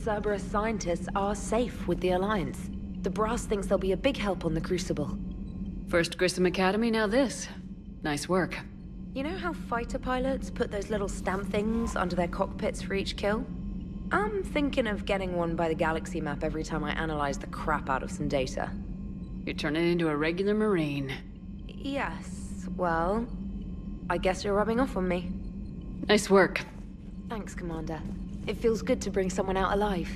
Cerberus scientists are safe with the Alliance. The Brass thinks they'll be a big help on the Crucible. First Grissom Academy, now this. Nice work. You know how fighter pilots put those little stamp things under their cockpits for each kill? I'm thinking of getting one by the galaxy map every time I analyze the crap out of some data. You're turning into a regular Marine. Yes, well, I guess you're rubbing off on me. Nice work. Thanks, Commander. It feels good to bring someone out alive.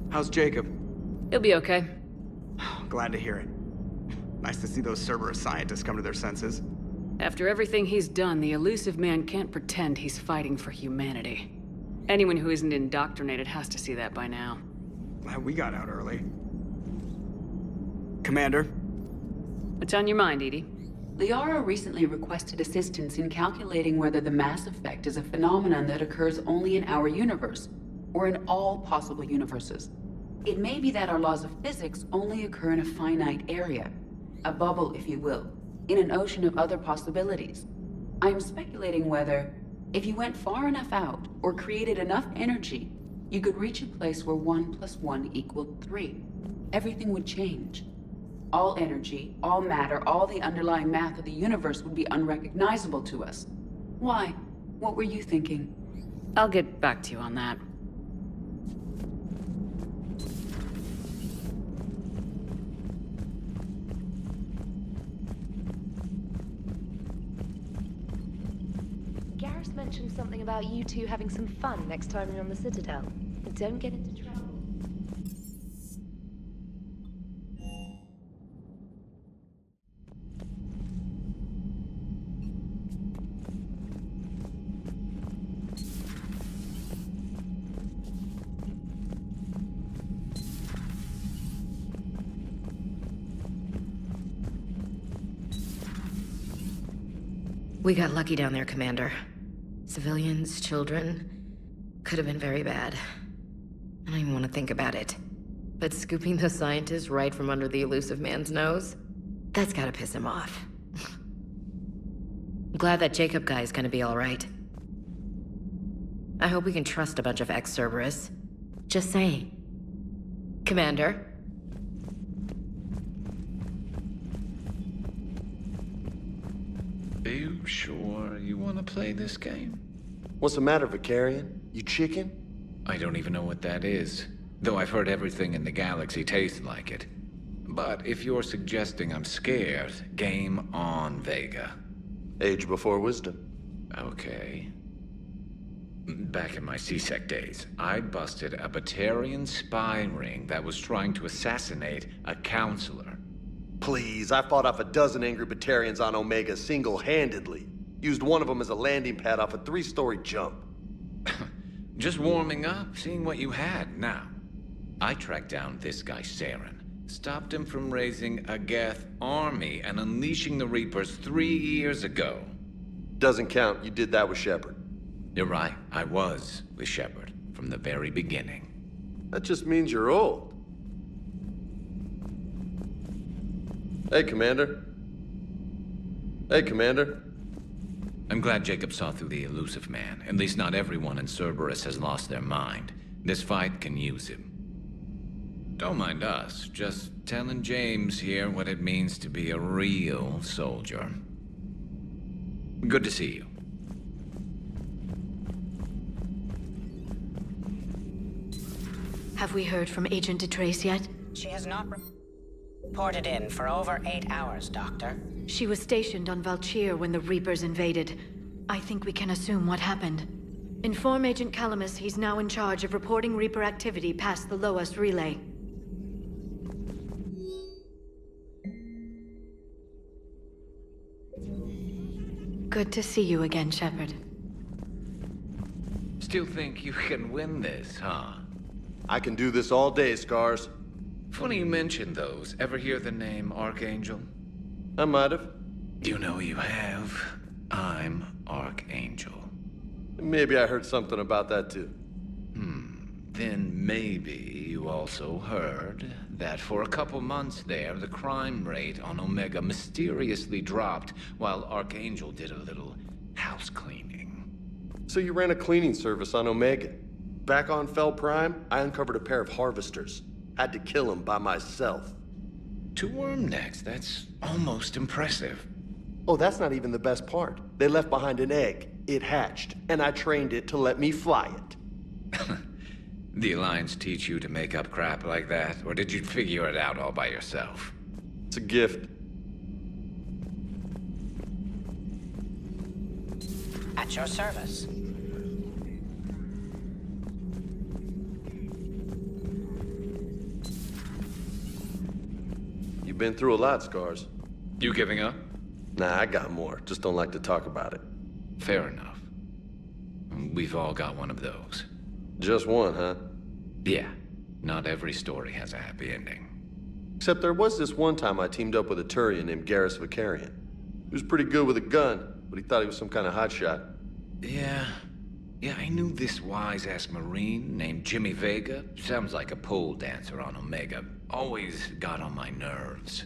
How's Jacob? He'll be okay. Glad to hear it. Nice to see those Cerberus scientists come to their senses. After everything he's done, the elusive man can't pretend he's fighting for humanity. Anyone who isn't indoctrinated has to see that by now. Glad we got out early. Commander? What's on your mind, Edie? Liara recently requested assistance in calculating whether the mass effect is a phenomenon that occurs only in our universe, or in all possible universes. It may be that our laws of physics only occur in a finite area, a bubble, if you will, in an ocean of other possibilities. I am speculating whether, if you went far enough out, or created enough energy, you could reach a place where 1 + 1 = 3. Everything would change. All energy, all matter, all the underlying math of the universe would be unrecognizable to us. Why? What were you thinking? I'll get back to you on that. Garrus mentioned something about you two having some fun next time you're on the Citadel. Don't get into trouble. We got lucky down there, Commander. Civilians, children... could have been very bad. I don't even want to think about it. But scooping the scientists right from under the elusive man's nose? That's gotta piss him off. I'm glad that Jacob guy is gonna be alright. I hope we can trust a bunch of ex-Cerberus. Just saying. Commander? Are you sure you want to play this game? What's the matter, Vicarian? You chicken? I don't even know what that is, though I've heard everything in the galaxy tastes like it. But if you're suggesting I'm scared, game on, Vega. Age before wisdom. Okay. Back in my C-Sec days, I busted a Batarian spy ring that was trying to assassinate a counselor. Please, I fought off a dozen angry Batarians on Omega single-handedly. Used one of them as a landing pad off a 3-story jump. Just warming up, seeing what you had now. I tracked down this guy, Saren. Stopped him from raising a Geth army and unleashing the Reapers 3 years ago. Doesn't count. You did that with Shepard. You're right, I was with Shepard from the very beginning. That just means you're old. Hey, Commander. Hey, Commander. I'm glad Jacob saw through the elusive man. At least not everyone in Cerberus has lost their mind. This fight can use him. Don't mind us, just telling James here what it means to be a real soldier. Good to see you. Have we heard from Agent DeTrace yet? She has not reported in for over 8 hours, Doctor. She was stationed on Valchir when the Reapers invaded. I think we can assume what happened. Inform Agent Calamus he's now in charge of reporting Reaper activity past the Loas relay. Good to see you again, Shepard. Still think you can win this, huh? I can do this all day, Scars. Funny you mention those. Ever hear the name Archangel? I might have. You know you have. I'm Archangel. Maybe I heard something about that too. Then maybe You also heard that for a couple months there, the crime rate on Omega mysteriously dropped while Archangel did a little house cleaning. So you ran a cleaning service on Omega. Back on Fel Prime, I uncovered a pair of harvesters. Had to kill them by myself. 2 worm necks, that's almost impressive. Oh, that's not even the best part. They left behind an egg. It hatched, and I trained it to let me fly it. The Alliance teach you to make up crap like that, or did you figure it out all by yourself? It's a gift. At your service. You've been through a lot, Scars. You giving up? Nah, I got more. Just don't like to talk about it. Fair enough. We've all got one of those. Just one, huh? Yeah, not every story has a happy ending. Except there was this one time I teamed up with a Turian named Garrus Vicarian. He was pretty good with a gun, but he thought he was some kind of hotshot. Yeah, I knew this wise-ass Marine named Jimmy Vega. Sounds like a pole dancer on Omega. Always got on my nerves.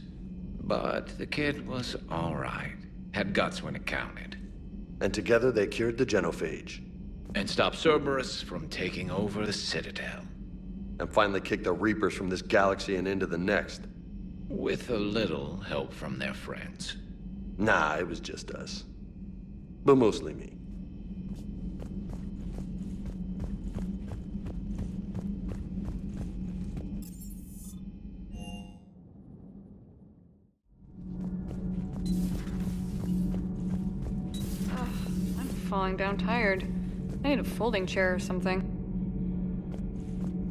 But the kid was all right. Had guts when it counted. And together they cured the genophage. And stopped Cerberus from taking over the Citadel. And finally kicked the Reapers from this galaxy and into the next. With a little help from their friends. Nah, it was just us. But mostly me. I'm falling down tired. I need a folding chair or something.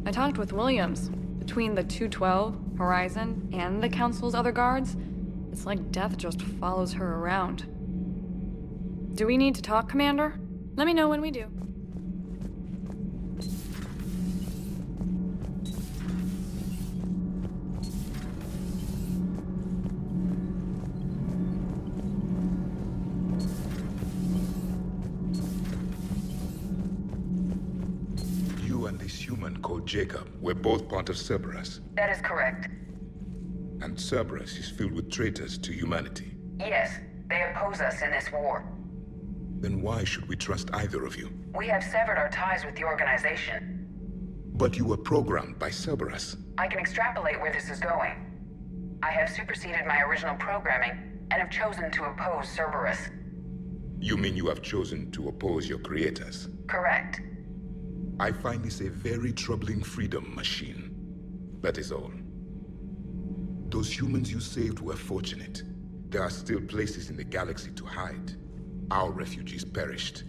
I talked with Williams. Between the 212, Horizon, and the Council's other guards, it's like death just follows her around. Do we need to talk, Commander? Let me know when we do. You and this human called Jacob were both part of Cerberus. That is correct. And Cerberus is filled with traitors to humanity. Yes, they oppose us in this war. Then why should we trust either of you? We have severed our ties with the organization. But you were programmed by Cerberus. I can extrapolate where this is going. I have superseded my original programming and have chosen to oppose Cerberus. You mean you have chosen to oppose your creators? Correct. I find this a very troubling freedom machine. That is all. Those humans you saved were fortunate. There are still places in the galaxy to hide. Our refugees perished.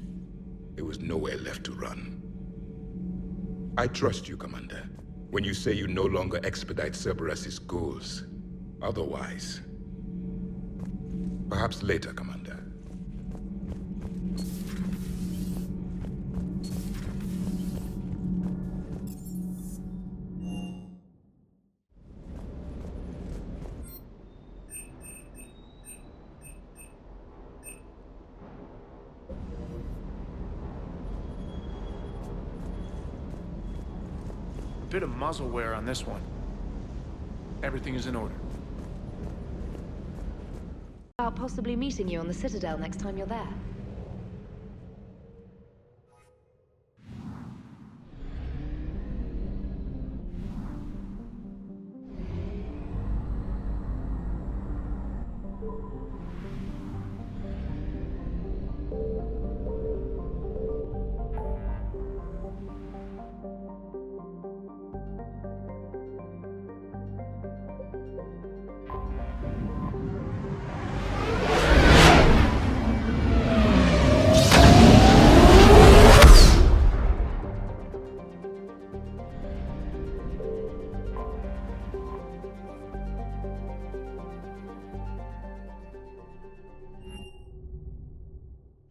There was nowhere left to run. I trust you, Commander, when you say you no longer expedite Cerberus's goals. Otherwise... Perhaps later, Commander. Bit of muzzle wear on this one. Everything is in order. About possibly meeting you on the Citadel next time you're there.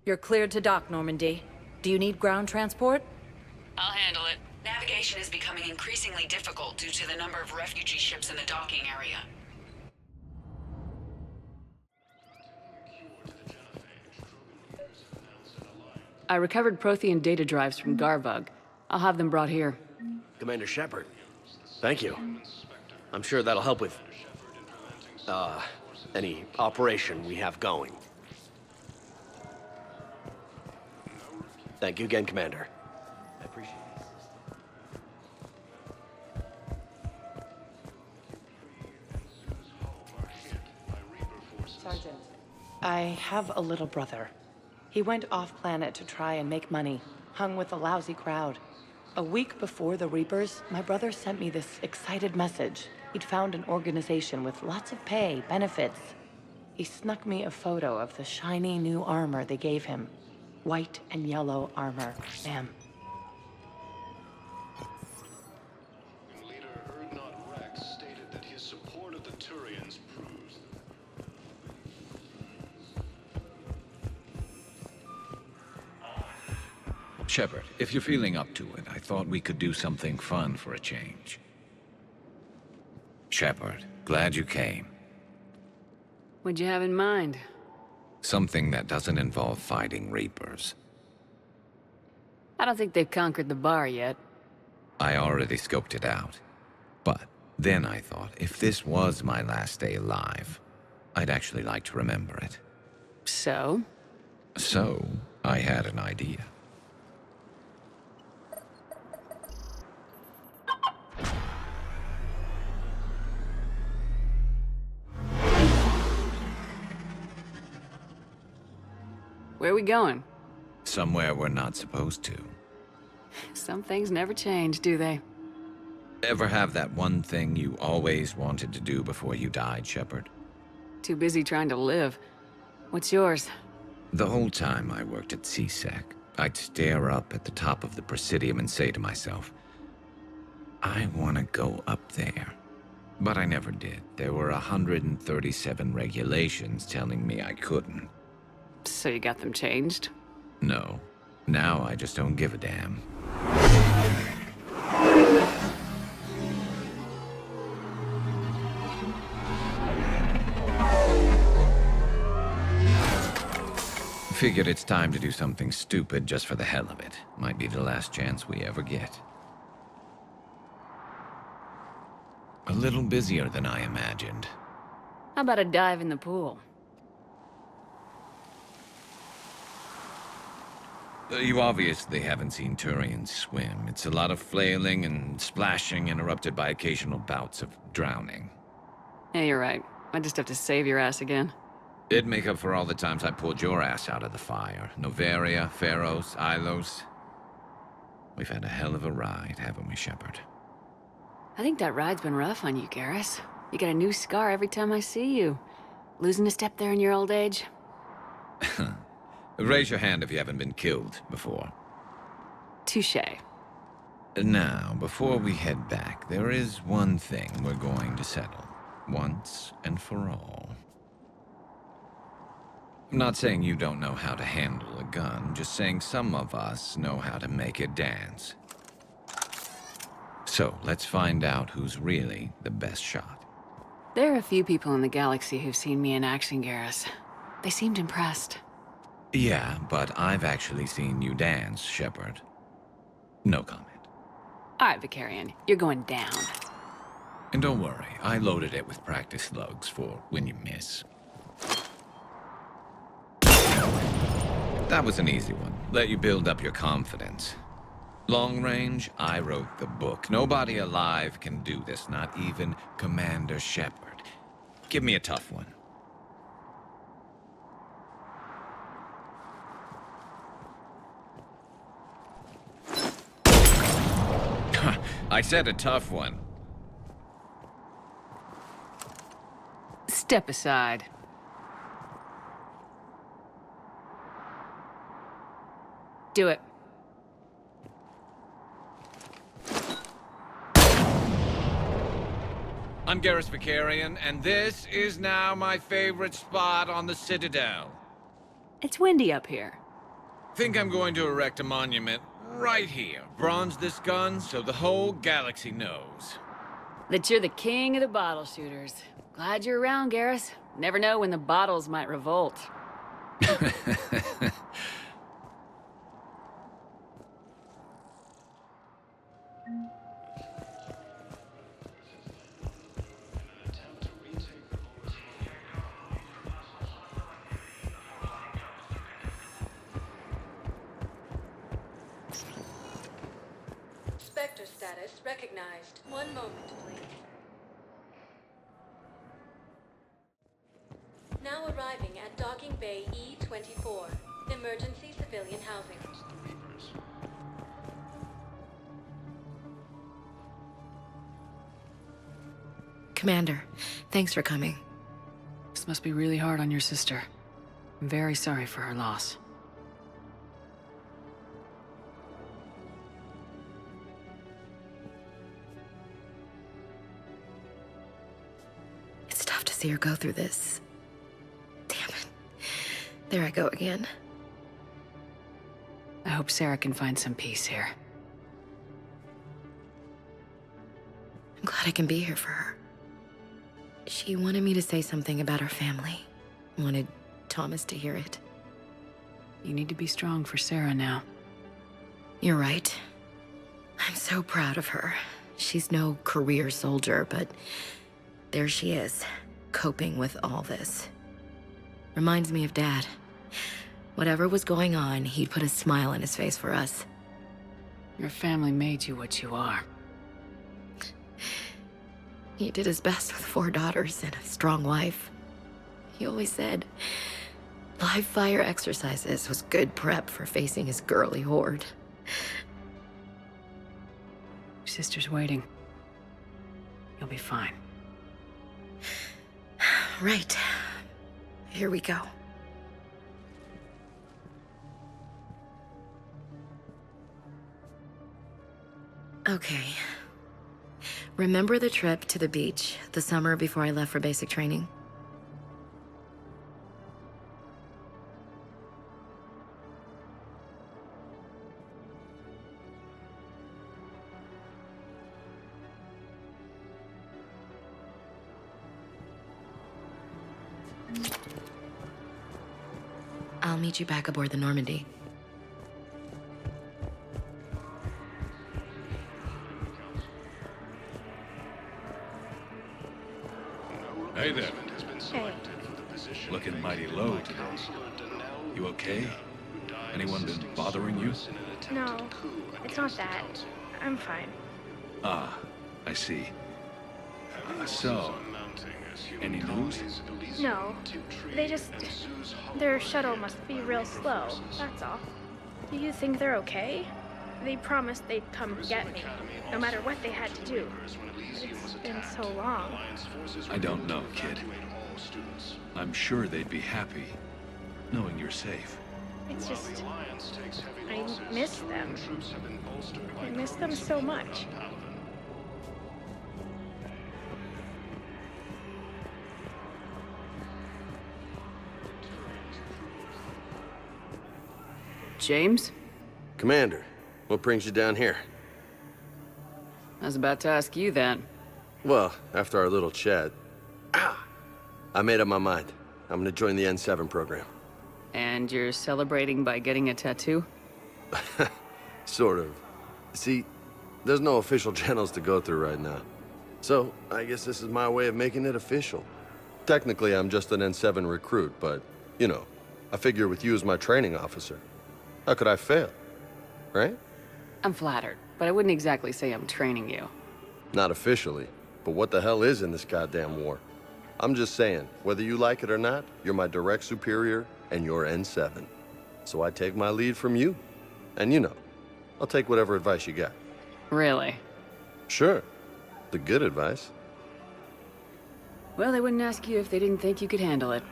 You're cleared to dock, Normandy. Do you need ground transport? I'll handle it. Navigation is becoming increasingly difficult due to the number of refugee ships in the docking area. I recovered Prothean data drives from Garvug. I'll have them brought here. Commander Shepard, Thank you. I'm sure that'll help with, any operation we have going. Thank you again, Commander. I appreciate it. Sergeant, I have a little brother. He went off-planet to try and make money, hung with a lousy crowd. A week before the Reapers, my brother sent me this excited message. He'd found an organization with lots of pay, benefits. He snuck me a photo of the shiny new armor they gave him. White and yellow armor, ma'am. Leader Ardat-Yakshi stated that his support of the Turians proves Shepard, if you're feeling up to it, I thought we could do something fun for a change. Shepard, glad you came. What'd you have in mind? Something that doesn't involve fighting Reapers. I don't think they've conquered the bar yet. I already scoped it out. But then I thought, if this was my last day alive, I'd actually like to remember it. So? So, I had an idea. Where are we going? Somewhere we're not supposed to. Some things never change, do they? Ever have that one thing you always wanted to do before you died, Shepard? Too busy trying to live. What's yours? The whole time I worked at CSEC, I'd stare up at the top of the Presidium and say to myself, I want to go up there. But I never did. There were 137 regulations telling me I couldn't. So you got them changed? No. Now I just don't give a damn. Figured it's time to do something stupid just for the hell of it. Might be the last chance we ever get. A little busier than I imagined. How about a dive in the pool? You obviously haven't seen Turians swim. It's a lot of flailing and splashing interrupted by occasional bouts of drowning. Yeah, you're right. I just have to save your ass again. It'd make up for all the times I pulled your ass out of the fire. Noveria, Pharos, Ilos. We've had a hell of a ride, haven't we, Shepard? I think that ride's been rough on you, Garrus. You get a new scar every time I see you. Losing a step there in your old age? Raise your hand if you haven't been killed before. Touché. Now, before we head back, there is one thing we're going to settle. Once and for all. I'm not saying you don't know how to handle a gun, just saying some of us know how to make it dance. So, let's find out who's really the best shot. There are a few people in the galaxy who've seen me in action, Garrus. They seemed impressed. Yeah, but I've actually seen you dance, Shepard. No comment. All right, Vicarian, you're going down. And don't worry, I loaded it with practice slugs for when you miss. That was an easy one. Let you build up your confidence. Long range, I wrote the book. Nobody alive can do this, not even Commander Shepard. Give me a tough one. I said a tough one. Step aside. Do it. I'm Garrus Vicarian, and this is now my favorite spot on the Citadel. It's windy up here. Think I'm going to erect a monument right here. Bronze this gun so the whole galaxy knows. That you're the king of the bottle shooters. Glad you're around, Garrus. Never know when the bottles might revolt. Sector status recognized. One moment, please. Now arriving at Docking Bay E-24. Emergency civilian housing. Commander, thanks for coming. This must be really hard on your sister. I'm very sorry for her loss. It's tough to see her go through this. Damn it. There I go again. I hope Sarah can find some peace here. I'm glad I can be here for her. She wanted me to say something about her family. Wanted Thomas to hear it. You need to be strong for Sarah now. You're right. I'm so proud of her. She's no career soldier, but there she is, coping with all this. Reminds me of Dad. Whatever was going on, he'd put a smile on his face for us. Your family made you what you are. He did his best with 4 daughters and a strong wife. He always said live fire exercises was good prep for facing his girly horde. Your sister's waiting. You'll be fine. Right. Here we go. Okay. Remember the trip to the beach the summer before I left for basic training? I'll meet you back aboard the Normandy. Hey there. Hey. Looking mighty low today. You okay? Anyone been bothering you? No, it's not that. I'm fine. Ah, I see. So, any news? No, their shuttle must be real slow, that's all. Do you think they're okay? They promised they'd come get me, no matter what they had to do. It's been so long. I don't know, kid. I'm sure they'd be happy, knowing you're safe. It's just, I miss them. I miss them so much. James? Commander, what brings you down here? I was about to ask you that. Well, after our little chat, I made up my mind. I'm gonna join the N7 program. And you're celebrating by getting a tattoo? Sort of. See, there's no official channels to go through right now. So, I guess this is my way of making it official. Technically, I'm just an N7 recruit, but, you know, I figure with you as my training officer, how could I fail? Right? I'm flattered, but I wouldn't exactly say I'm training you. Not officially, but what the hell is in this goddamn war? I'm just saying, whether you like it or not, you're my direct superior, and you're N7. So I take my lead from you. And you know, I'll take whatever advice you got. Really? Sure. The good advice. Well, they wouldn't ask you if they didn't think you could handle it.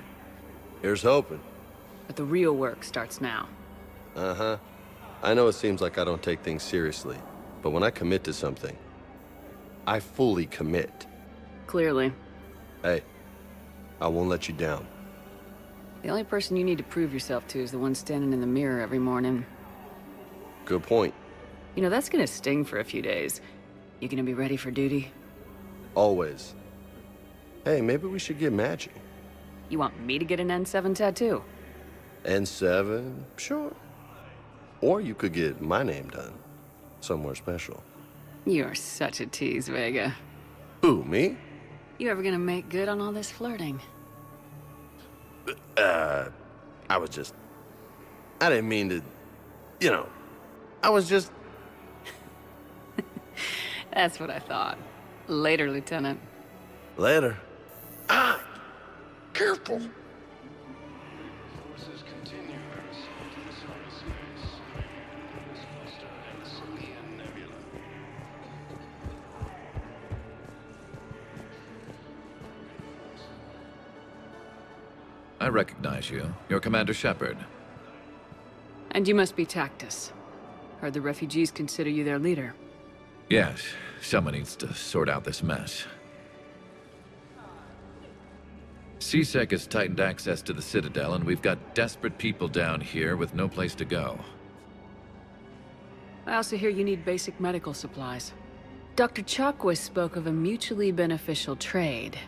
Here's hoping. But the real work starts now. Uh-huh. I know it seems like I don't take things seriously, but when I commit to something, I fully commit. Clearly. Hey, I won't let you down. The only person you need to prove yourself to is the one standing in the mirror every morning. Good point. You know, that's gonna sting for a few days. You gonna be ready for duty? Always. Hey, maybe we should get matching. You want me to get an N7 tattoo? N7? Sure. Or you could get my name done. Somewhere special. You're such a tease, Vega. Who, me? You ever gonna make good on all this flirting? I didn't mean to, you know, I was just... That's what I thought. Later, Lieutenant. Later. Ah! Careful! Forces continue their assault in cyberspace. Cluster and the Salian Nebula. I recognize you. You're Commander Shepard. And you must be Tactus. Heard the refugees consider you their leader. Yes, someone needs to sort out this mess. CSEC has tightened access to the Citadel, and we've got desperate people down here with no place to go. I also hear you need basic medical supplies. Dr. Chakwas spoke of a mutually beneficial trade.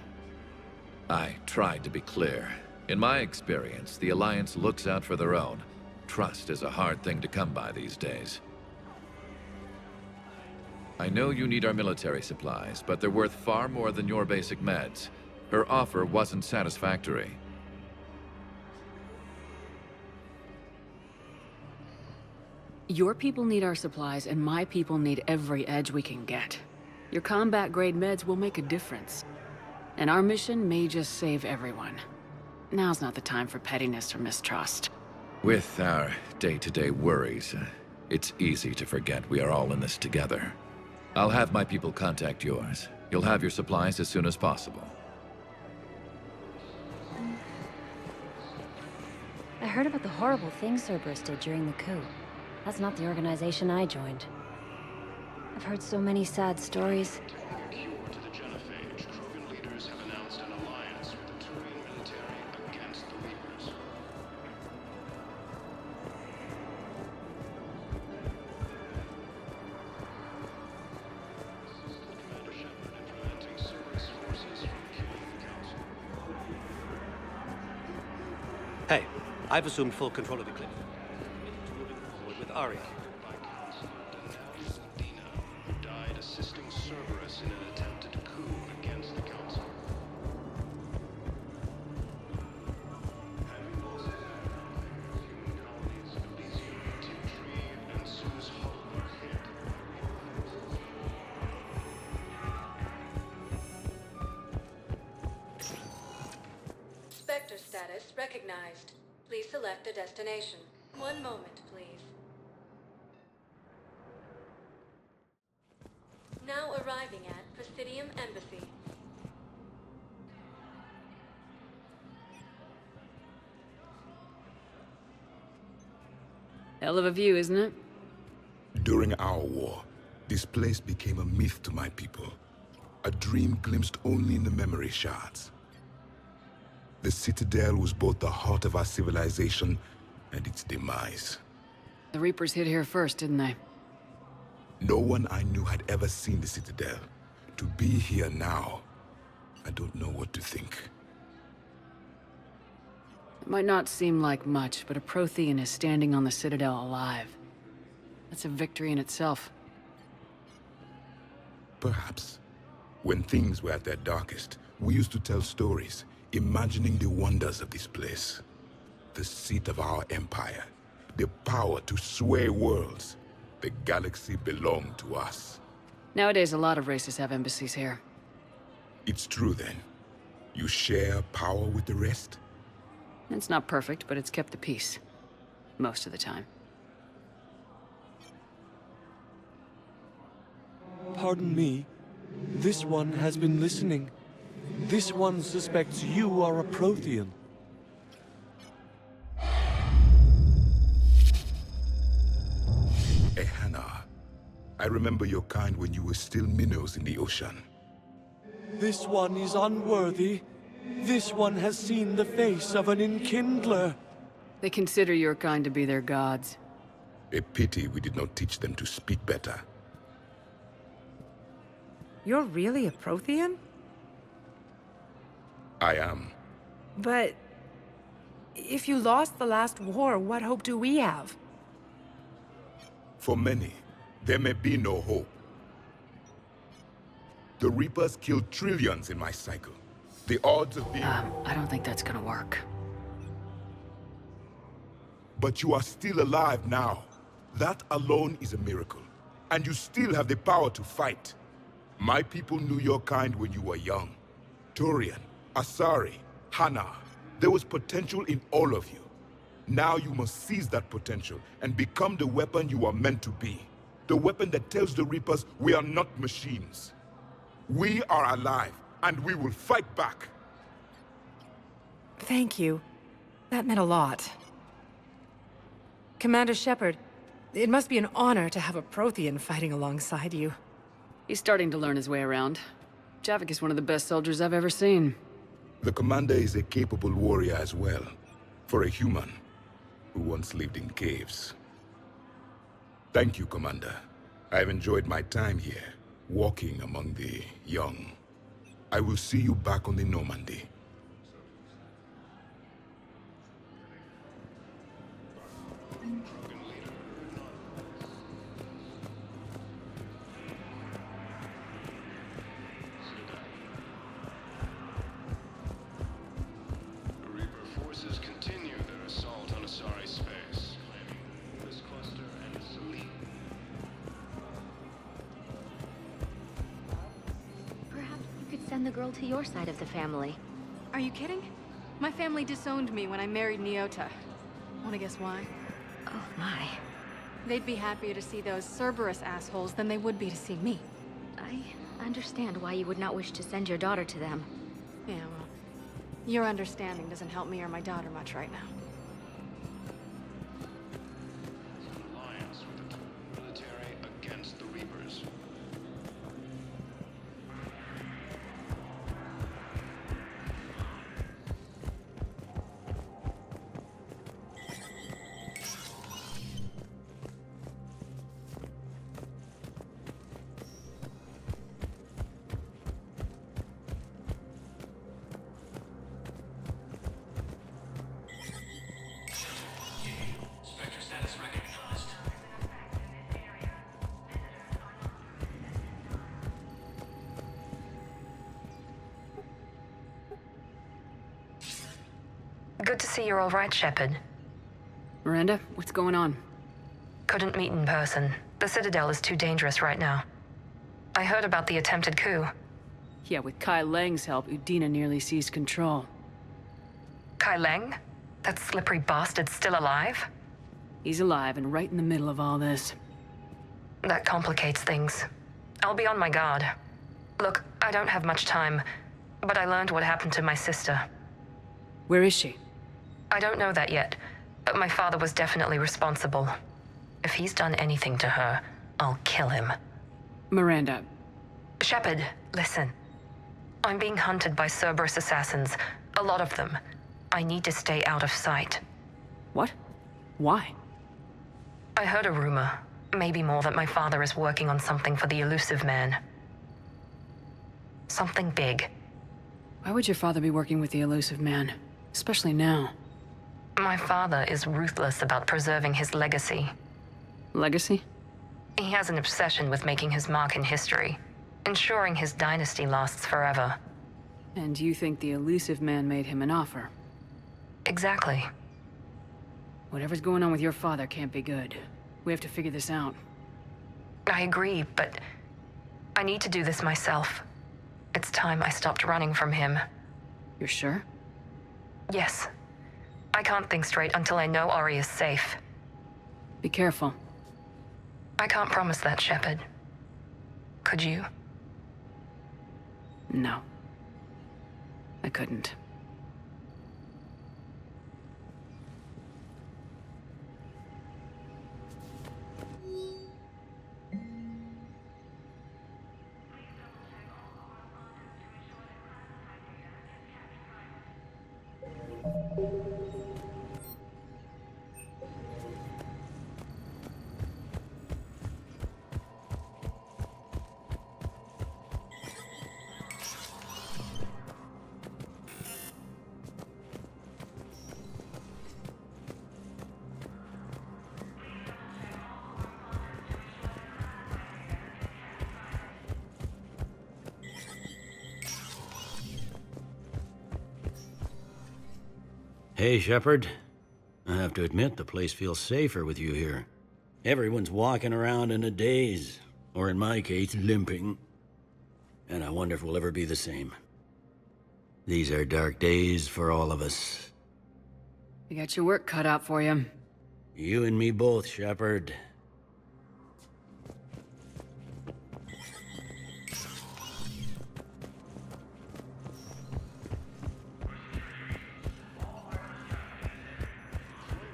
I tried to be clear. In my experience, the Alliance looks out for their own. Trust is a hard thing to come by these days. I know you need our military supplies, but they're worth far more than your basic meds. Her offer wasn't satisfactory. Your people need our supplies, and my people need every edge we can get. Your combat-grade meds will make a difference. And our mission may just save everyone. Now's not the time for pettiness or mistrust. With our day-to-day worries, it's easy to forget we are all in this together. I'll have my people contact yours. You'll have your supplies as soon as possible. I heard about the horrible things Cerberus did during the coup. That's not the organization I joined. I've heard so many sad stories. Cure to the genophage, Krogan leaders have announced an alliance with the Turian military against the Reapers. Commander Shepard implementing Cerberus forces from killing the Council. Hey, I've assumed full control of the cliff. Committed to moving forward with Ari. By Council, and now is Dina, who died assisting Cerberus in an attempted coup against the Council. Having lost human colonies of Elysium, Timtree, and Sue's Hope are hit. Spectre status recognized. Please select a destination. One moment, please. Now arriving at Presidium Embassy. Hell of a view, isn't it? During our war, this place became a myth to my people. A dream glimpsed only in the memory shards. The Citadel was both the heart of our civilization and its demise. The Reapers hit here first, didn't they? No one I knew had ever seen the Citadel. To be here now, I don't know what to think. It might not seem like much, but a Prothean is standing on the Citadel alive. That's a victory in itself. Perhaps. When things were at their darkest, we used to tell stories, imagining the wonders of this place. The seat of our empire. The power to sway worlds. The galaxy belonged to us. Nowadays, a lot of races have embassies here. It's true then. You share power with the rest? It's not perfect, but it's kept the peace. Most of the time. Pardon me. This one has been listening. This one suspects you are a Prothean. Ehana. I remember your kind when you were still minnows in the ocean. This one is unworthy. This one has seen the face of an enkindler. They consider your kind to be their gods. A pity we did not teach them to speak better. You're really a Prothean? I am. But... if you lost the last war, what hope do we have? For many, there may be no hope. The Reapers killed trillions in my cycle. The odds of being... I don't think that's gonna work. But you are still alive now. That alone is a miracle. And you still have the power to fight. My people knew your kind when you were young. Turian, Asari, Hana. There was potential in all of you. Now you must seize that potential and become the weapon you are meant to be. The weapon that tells the Reapers we are not machines. We are alive, and we will fight back. Thank you. That meant a lot. Commander Shepard, it must be an honor to have a Prothean fighting alongside you. He's starting to learn his way around. Javik is one of the best soldiers I've ever seen. The commander is a capable warrior as well, for a human who once lived in caves. Thank you, Commander. I've enjoyed my time here, walking among the young. I will see you back on the Normandy. Forces continue their assault on Asari space, claiming this cluster and its elite. Perhaps you could send the girl to your side of the family. Are you kidding? My family disowned me when I married Nyota. Wanna guess why? Oh my. They'd be happier to see those Cerberus assholes than they would be to see me. I understand why you would not wish to send your daughter to them. Yeah, well, your understanding doesn't help me or my daughter much right now. Alliance with the military against the Reapers. Good to see you're all right, Shepard. Miranda, what's going on? Couldn't meet in person. The Citadel is too dangerous right now. I heard about the attempted coup. Yeah, with Kai Leng's help, Udina nearly seized control. Kai Leng? That slippery bastard's still alive? He's alive and right in the middle of all this. That complicates things. I'll be on my guard. Look, I don't have much time, but I learned what happened to my sister. Where is she? I don't know that yet, but my father was definitely responsible. If he's done anything to her, I'll kill him. Miranda. Shepard, listen. I'm being hunted by Cerberus assassins. A lot of them. I need to stay out of sight. What? Why? I heard a rumor, maybe more, that my father is working on something for the elusive man. Something big. Why would your father be working with the elusive man? Especially now. My father is ruthless about preserving his legacy. Legacy? He has an obsession with making his mark in history, ensuring his dynasty lasts forever. And you think the elusive man made him an offer? Exactly. Whatever's going on with your father can't be good. We have to figure this out. I agree, but I need to do this myself. It's time I stopped running from him. You're sure? Yes. I can't think straight until I know Ari is safe. Be careful. I can't promise that, Shepard. Could you? No. I couldn't. Hey, Shepard. I have to admit, the place feels safer with you here. Everyone's walking around in a daze, or in my case, limping. and I wonder if we'll ever be the same. These are dark days for all of us. You got your work cut out for you. You and me both, Shepard.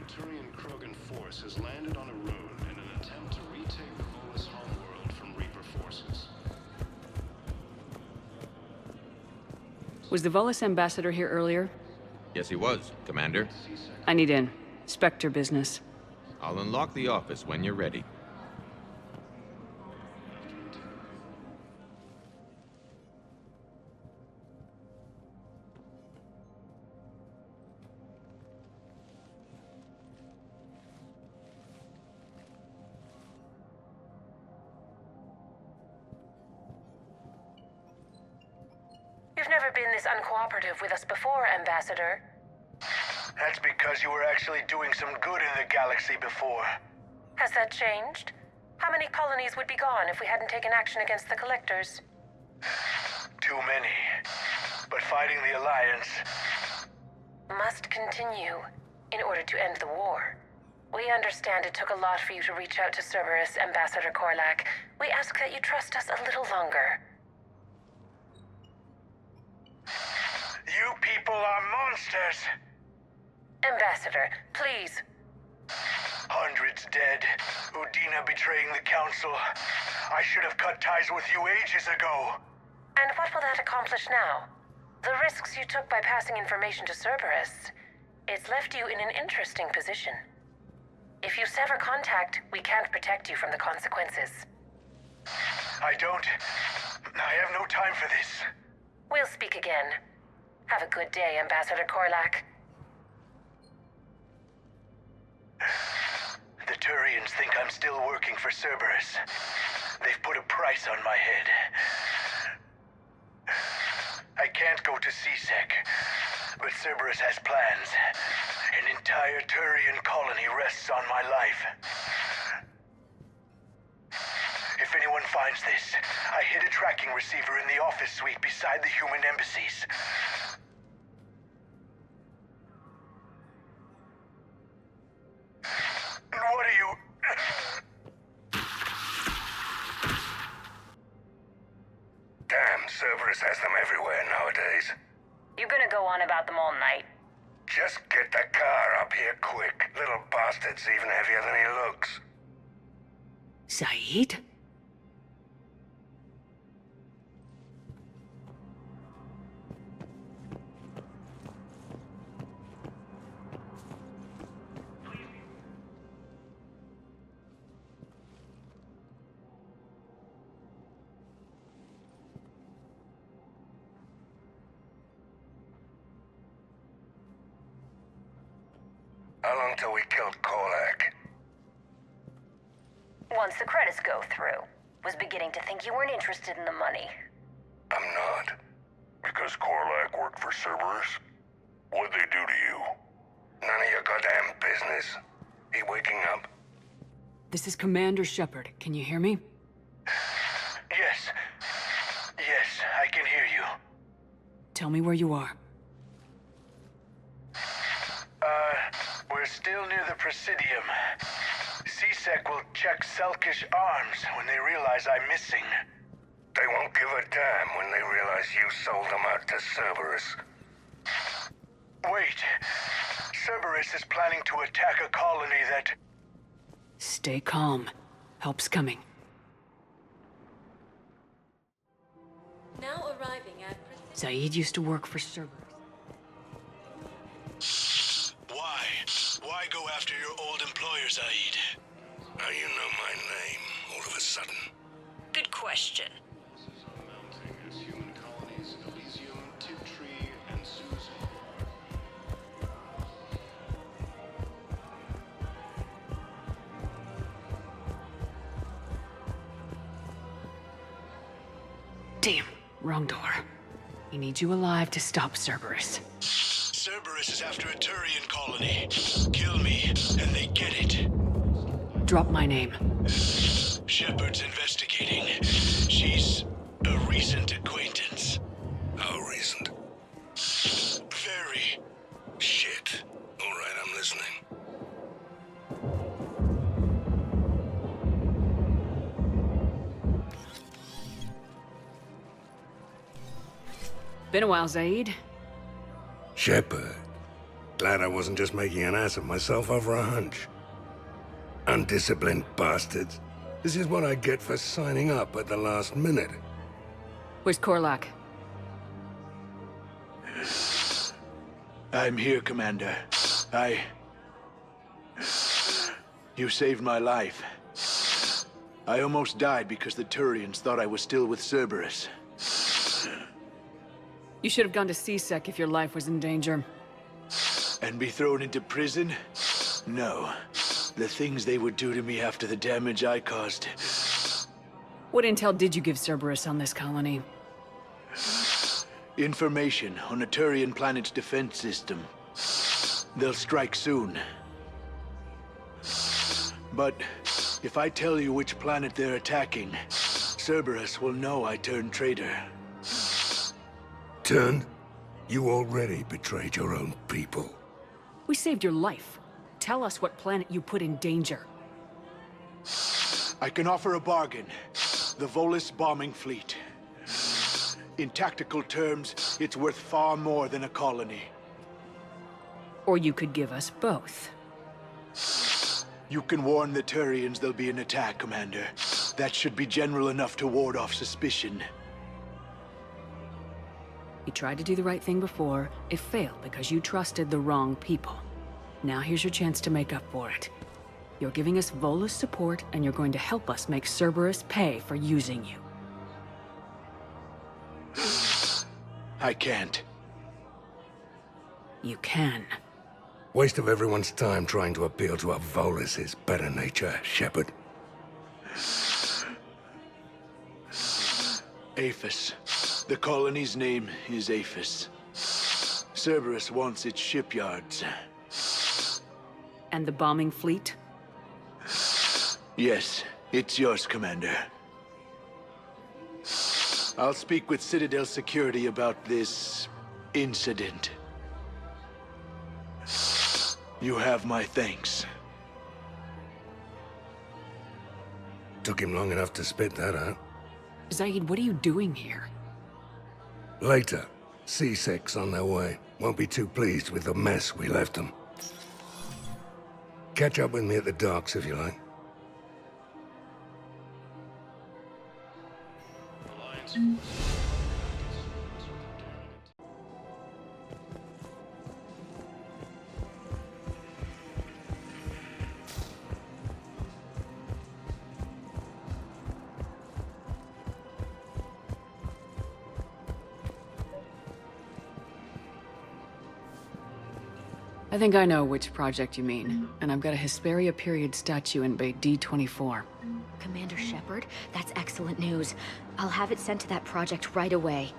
Turian Krogan force has landed on a rune in an attempt to retake the Volus homeworld from Reaper forces. Was the Volus ambassador here earlier? Yes, he was, Commander. I need in. Spectre business. I'll unlock the office when you're ready. You've never been this uncooperative with us before, Ambassador. That's because you were actually doing some good in the galaxy before. Has that changed? How many colonies would be gone if we hadn't taken action against the Collectors? Too many. But fighting the Alliance... must continue in order to end the war. We understand it took a lot for you to reach out to Cerberus, Ambassador Korlak. We ask that you trust us a little longer. You people are monsters! Ambassador, please. Hundreds dead. Udina betraying the Council. I should have cut ties with you ages ago. And what will that accomplish now? The risks you took by passing information to Cerberus. It's left you in an interesting position. If you sever contact, we can't protect you from the consequences. I have no time for this. We'll speak again. Have a good day, Ambassador Korlak. The Turians think I'm still working for Cerberus. They've put a price on my head. I can't go to C-Sec, but Cerberus has plans. An entire Turian colony rests on my life. If anyone finds this, I hid a tracking receiver in the office suite beside the human embassies. What are you... Damn, Cerberus has them everywhere nowadays. You gonna go on about them all night? Just get the car up here quick. Little bastard's even heavier than he looks. Saeed? How long till we killed Korlak? Once the credits go through. Was beginning to think you weren't interested in the money. I'm not. Because Korlak worked for Cerberus? What'd they do to you? None of your goddamn business. He waking up? This is Commander Shepard. Can you hear me? Yes. Yes, I can hear you. Tell me where you are. We're still near the Presidium. C-Sec will check Selkish arms when they realize I'm missing. They won't give a damn when they realize you sold them out to Cerberus. Wait. Cerberus is planning to attack a colony that... Stay calm. Help's coming. Now arriving at... Saeed used to work for Cerberus. Why? Why go after your old employer, Saeed? How you know my name all of a sudden? Good question. Mounting as human colonies Elysium, Tiptree, and Sue's Damn, wrong door. He needs you alive to stop Cerberus. Cerberus is after a Turian colony. Kill me, and they get it. Drop my name. Shepard's investigating. She's a recent listening. Been a while, Zaid. Shepard. Glad I wasn't just making an ass of myself over a hunch. Undisciplined bastards. This is what I get for signing up at the last minute. Where's Korlak? I'm here, Commander. You saved my life. I almost died because the Turians thought I was still with Cerberus. You should have gone to C-Sec if your life was in danger. And be thrown into prison? No. The things they would do to me after the damage I caused. What intel did you give Cerberus on this colony? Information on a Turian planet's defense system. They'll strike soon. But if I tell you which planet they're attacking, Cerberus will know I turned traitor. Turned? You already betrayed your own people. We saved your life. Tell us what planet you put in danger. I can offer a bargain. The Volus bombing fleet. In tactical terms, it's worth far more than a colony. Or you could give us both. You can warn the Turians there'll be an attack, Commander. That should be general enough to ward off suspicion. You tried to do the right thing before. It failed because you trusted the wrong people. Now here's your chance to make up for it. You're giving us Volus support, and you're going to help us make Cerberus pay for using you. I can't. You can. Waste of everyone's time trying to appeal to a Volus's better nature, Shepard. Aphis. The colony's name is Aphis. Cerberus wants its shipyards. And the bombing fleet? Yes, it's yours, Commander. I'll speak with Citadel Security about this incident. You have my thanks. Took him long enough to spit that out. Zaid, what are you doing here? Later, C-Sec's on their way. Won't be too pleased with the mess we left them. Catch up with me at the docks if you like. I think I know which project you mean, and I've got a Hesperia period statue in Bay D-24. Commander Shepard, that's excellent news. I'll have it sent to that project right away.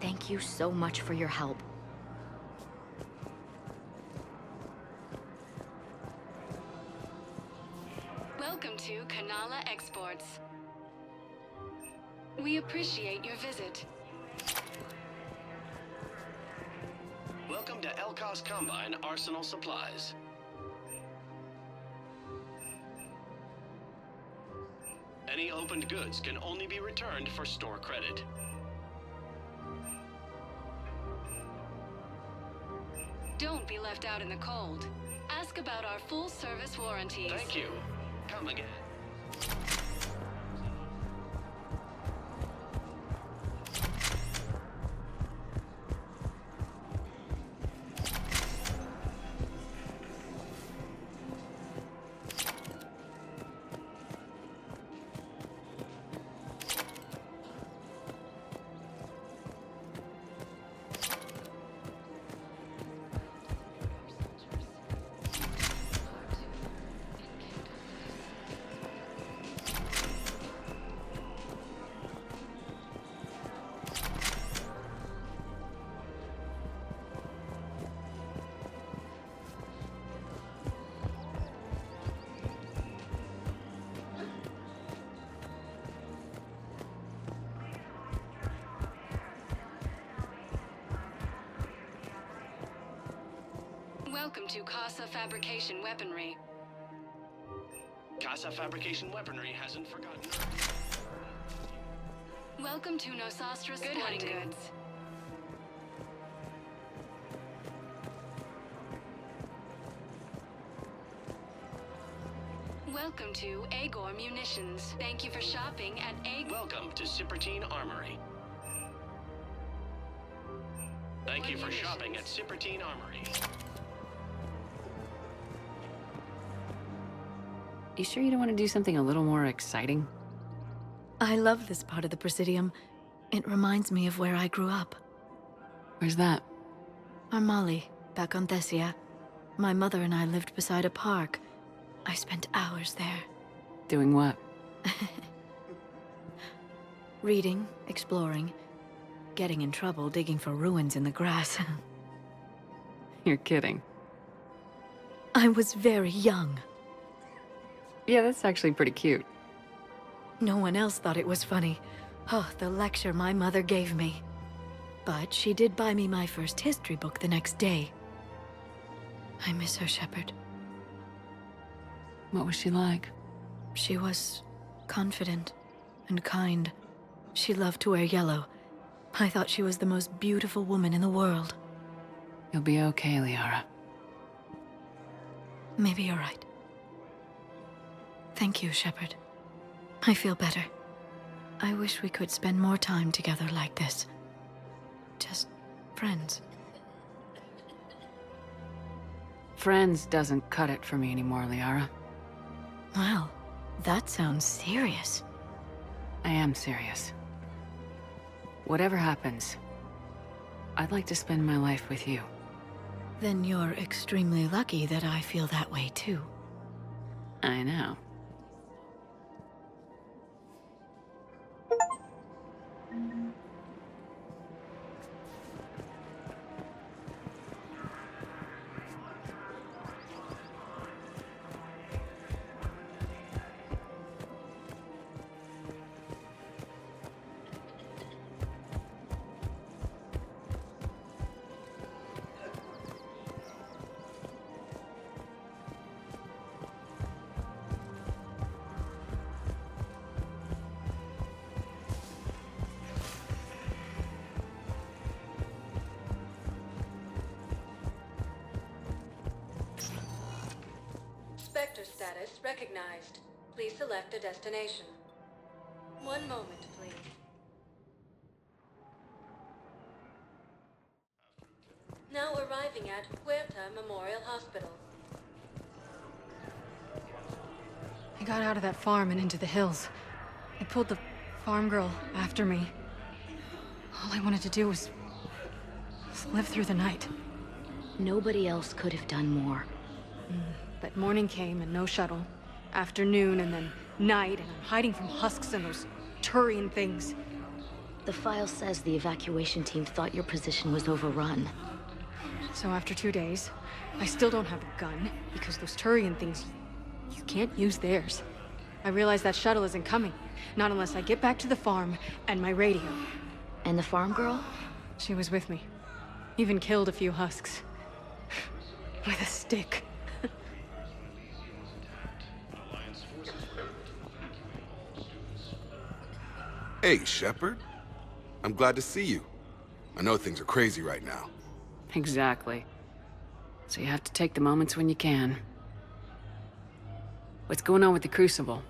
Thank you so much for your help. Welcome to Kanala Exports. We appreciate your visit. Welcome to Elkos Combine Arsenal Supplies. Any opened goods can only be returned for store credit. Don't be left out in the cold. Ask about our full service warranties. Thank you. Come again. welcome to Casa Fabrication Weaponry. Casa Fabrication Weaponry hasn't forgotten. Welcome to Nosastra Sporting Goods. Welcome to Agor Munitions. Thank you for shopping at Agor. Welcome to Cipertine Armory. Thank you for shopping at Cipertine Armory. You sure you don't want to do something a little more exciting? I love this part of the Presidium. It reminds me of where I grew up. Where's that? Armali, back on Thessia. My mother and I lived beside a park. I spent hours there. Doing what? Reading, exploring, getting in trouble digging for ruins in the grass. You're kidding. I was very young. Yeah, that's actually pretty cute. No one else thought it was funny. Oh, the lecture my mother gave me. But she did buy me my first history book the next day. I miss her, Shepard. What was she like? She was confident and kind. She loved to wear yellow. I thought she was the most beautiful woman in the world. You'll be okay, Liara. Maybe you're right. Thank you, Shepard. I feel better. I wish we could spend more time together like this. Just friends. Friends doesn't cut it for me anymore, Liara. Well, that sounds serious. I am serious. Whatever happens, I'd like to spend my life with you. Then you're extremely lucky that I feel that way too. I know. Spectre status recognized. Please select a destination. One moment, please. Now arriving at Huerta Memorial Hospital. I got out of that farm and into the hills. I pulled the farm girl after me. All I wanted to do was live through the night. Nobody else could have done more. But morning came and no shuttle. Afternoon and then night, and I'm hiding from husks and those Turian things. The file says the evacuation team thought your position was overrun. So after 2 days, I still don't have a gun, because those Turian things, you can't use theirs. I realize that shuttle isn't coming, not unless I get back to the farm and my radio. And the farm girl? She was with me. Even killed a few husks. With a stick. Hey, Shepard. I'm glad to see you. I know things are crazy right now. Exactly. So you have to take the moments when you can. What's going on with the Crucible?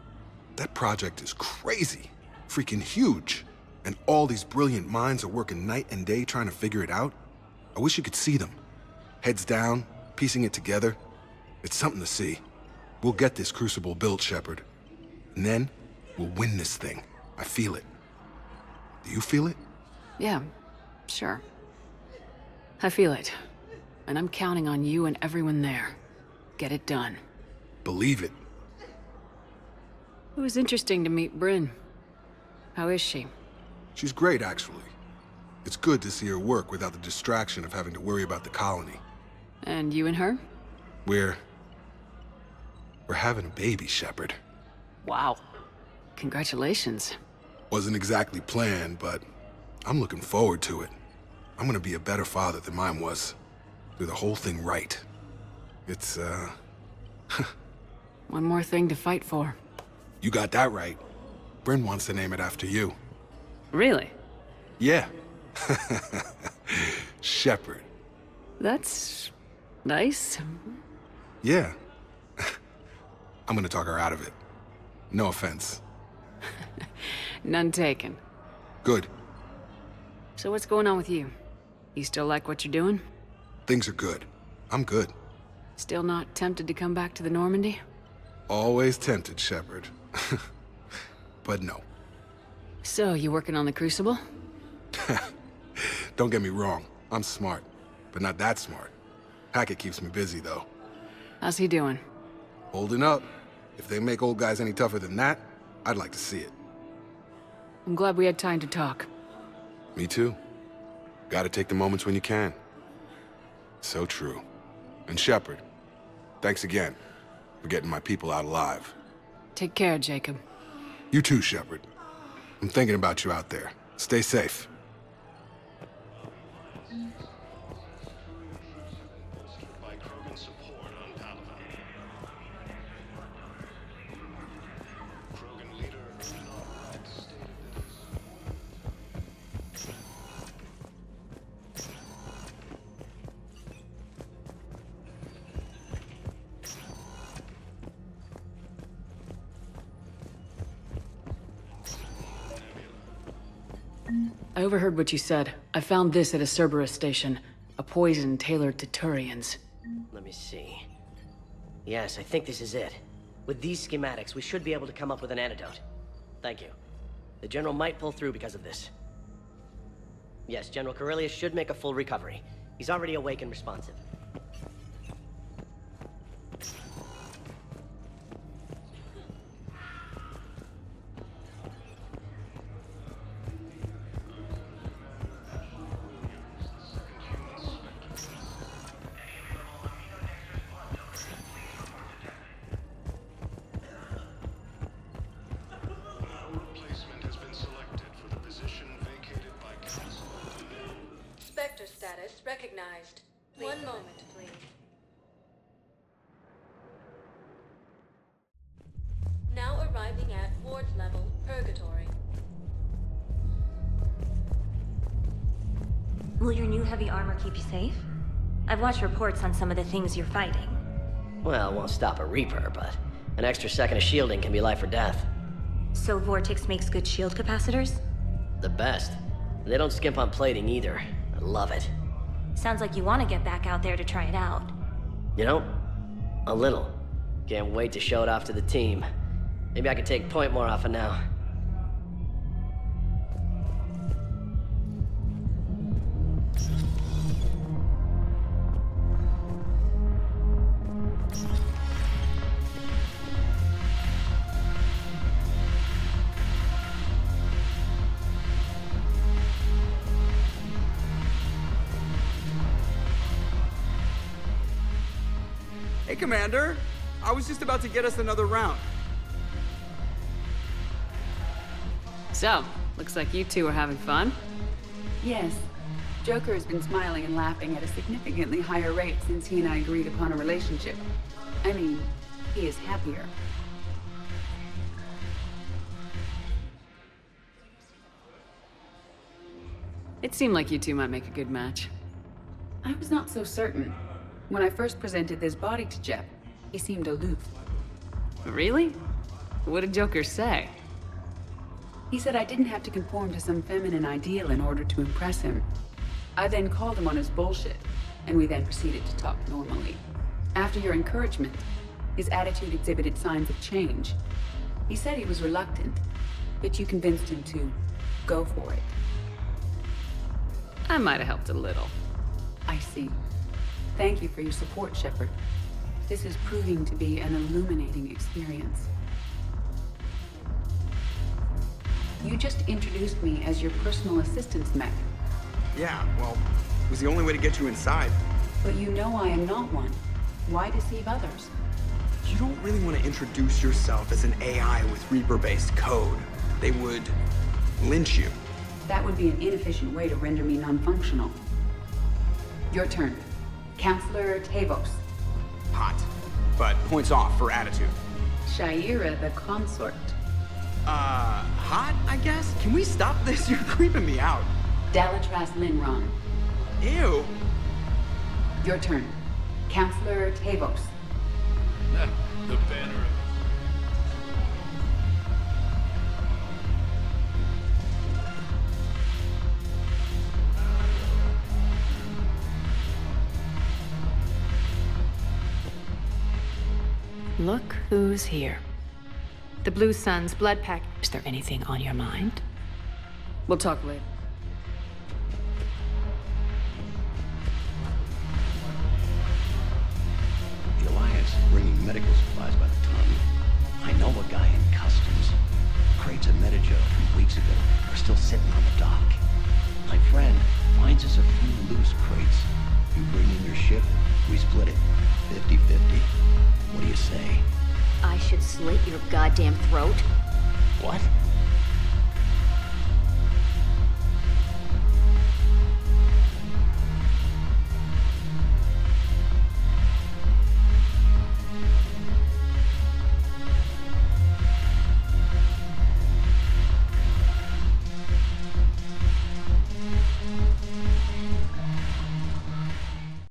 That project is crazy. Freaking huge. And all these brilliant minds are working night and day trying to figure it out. I wish you could see them. Heads down, piecing it together. It's something to see. We'll get this Crucible built, Shepard. And then, we'll win this thing. I feel it. Do you feel it? Yeah, sure. I feel it. And I'm counting on you and everyone there. Get it done. Believe it. It was interesting to meet Bryn. How is she? She's great, actually. It's good to see her work without the distraction of having to worry about the colony. And you and her? We're having a baby, Shepard. Wow. Congratulations. Wasn't exactly planned, but I'm looking forward to it. I'm gonna be a better father than mine was. Do the whole thing right. It's, One more thing to fight for. You got that right. Bryn wants to name it after you. Really? Yeah. Shepard. That's... nice. Yeah. I'm gonna talk her out of it. No offense. None taken. Good. So what's going on with you? You still like what you're doing? Things are good. I'm good. Still not tempted to come back to the Normandy? Always tempted, Shepard. But no. So, you working on the Crucible? Don't get me wrong. I'm smart. But not that smart. Hackett keeps me busy, though. How's he doing? Holding up. If they make old guys any tougher than that, I'd like to see it. I'm glad we had time to talk. Me too. Gotta take the moments when you can. So true. And Shepard, thanks again for getting my people out alive. Take care, Jacob. You too, Shepard. I'm thinking about you out there. Stay safe. By Krogan support on Palaven. Krogan leader Ardat stated I overheard what you said. I found this at a Cerberus station. A poison tailored to Turians. Let me see. Yes, I think this is it. With these schematics, we should be able to come up with an antidote. Thank you. The General might pull through because of this. Yes, General Corellius should make a full recovery. He's already awake and responsive. Spectre status recognized. One moment, please. Now arriving at ward level, Purgatory. Will your new heavy armor keep you safe? I've watched reports on some of the things you're fighting. Well, it won't stop a Reaper, but an extra second of shielding can be life or death. So Vortex makes good shield capacitors? The best. They don't skimp on plating either. I love it. Sounds like you want to get back out there to try it out. You know? A little. Can't wait to show it off to the team. Maybe I can take point more often now. Hey, Commander. I was just about to get us another round. So, looks like you two are having fun. Yes. Joker has been smiling and laughing at a significantly higher rate since he and I agreed upon a relationship. I mean, he is happier. It seemed like you two might make a good match. I was not so certain. When I first presented this body to Jeff, he seemed aloof. Really? What did Joker say? He said I didn't have to conform to some feminine ideal in order to impress him. I then called him on his bullshit, and we then proceeded to talk normally. After your encouragement, his attitude exhibited signs of change. He said he was reluctant, but you convinced him to go for it. I might have helped a little. I see. Thank you for your support, Shepard. This is proving to be an illuminating experience. You just introduced me as your personal assistance mech. Yeah, well, it was the only way to get you inside. But you know I am not one. Why deceive others? You don't really want to introduce yourself as an AI with Reaper-based code. They would lynch you. That would be an inefficient way to render me non-functional. Your turn. Counselor Tavos. Hot. But points off for attitude. Shaira the consort. Hot, I guess? Can we stop this? You're creeping me out. Dalatras Linron. Ew. Your turn. Counselor Tavos. The banner. Look who's here. The Blue Sun's blood pack. Is there anything on your mind? We'll talk later. The Alliance is bringing medical supplies by the ton. I know a guy in customs. Crates of Medijo 3 weeks ago are still sitting on the dock. My friend finds us a few loose crates. You bring in your ship, we split it. 50-50. What do you say? I should slit your goddamn throat? What?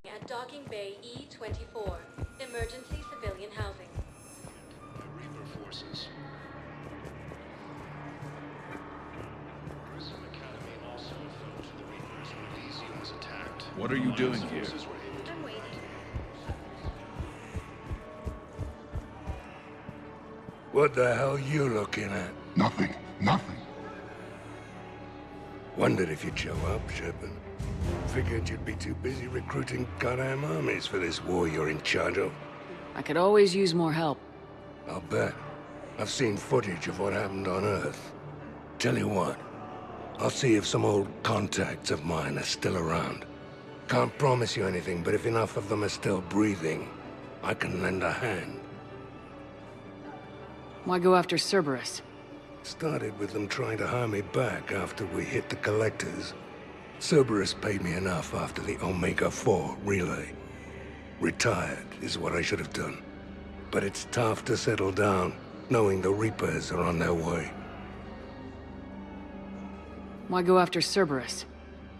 At Docking Bay E-24. Emergency civilian housing. The Reaper forces. Prism Academy also fell to the Reapers when Elysium was attacked. What are you doing here? I'm waiting. What the hell you looking at? Nothing. Nothing. Wondered if you'd show up, Shepard. Figured you'd be too busy recruiting goddamn armies for this war you're in charge of. I could always use more help. I'll bet. I've seen footage of what happened on Earth. Tell you what, I'll see if some old contacts of mine are still around. Can't promise you anything, but if enough of them are still breathing, I can lend a hand. Why go after Cerberus? Started with them trying to hire me back after we hit the Collectors. Cerberus paid me enough after the Omega-4 relay. Retired is what I should have done. But it's tough to settle down, knowing the Reapers are on their way. Why go after Cerberus?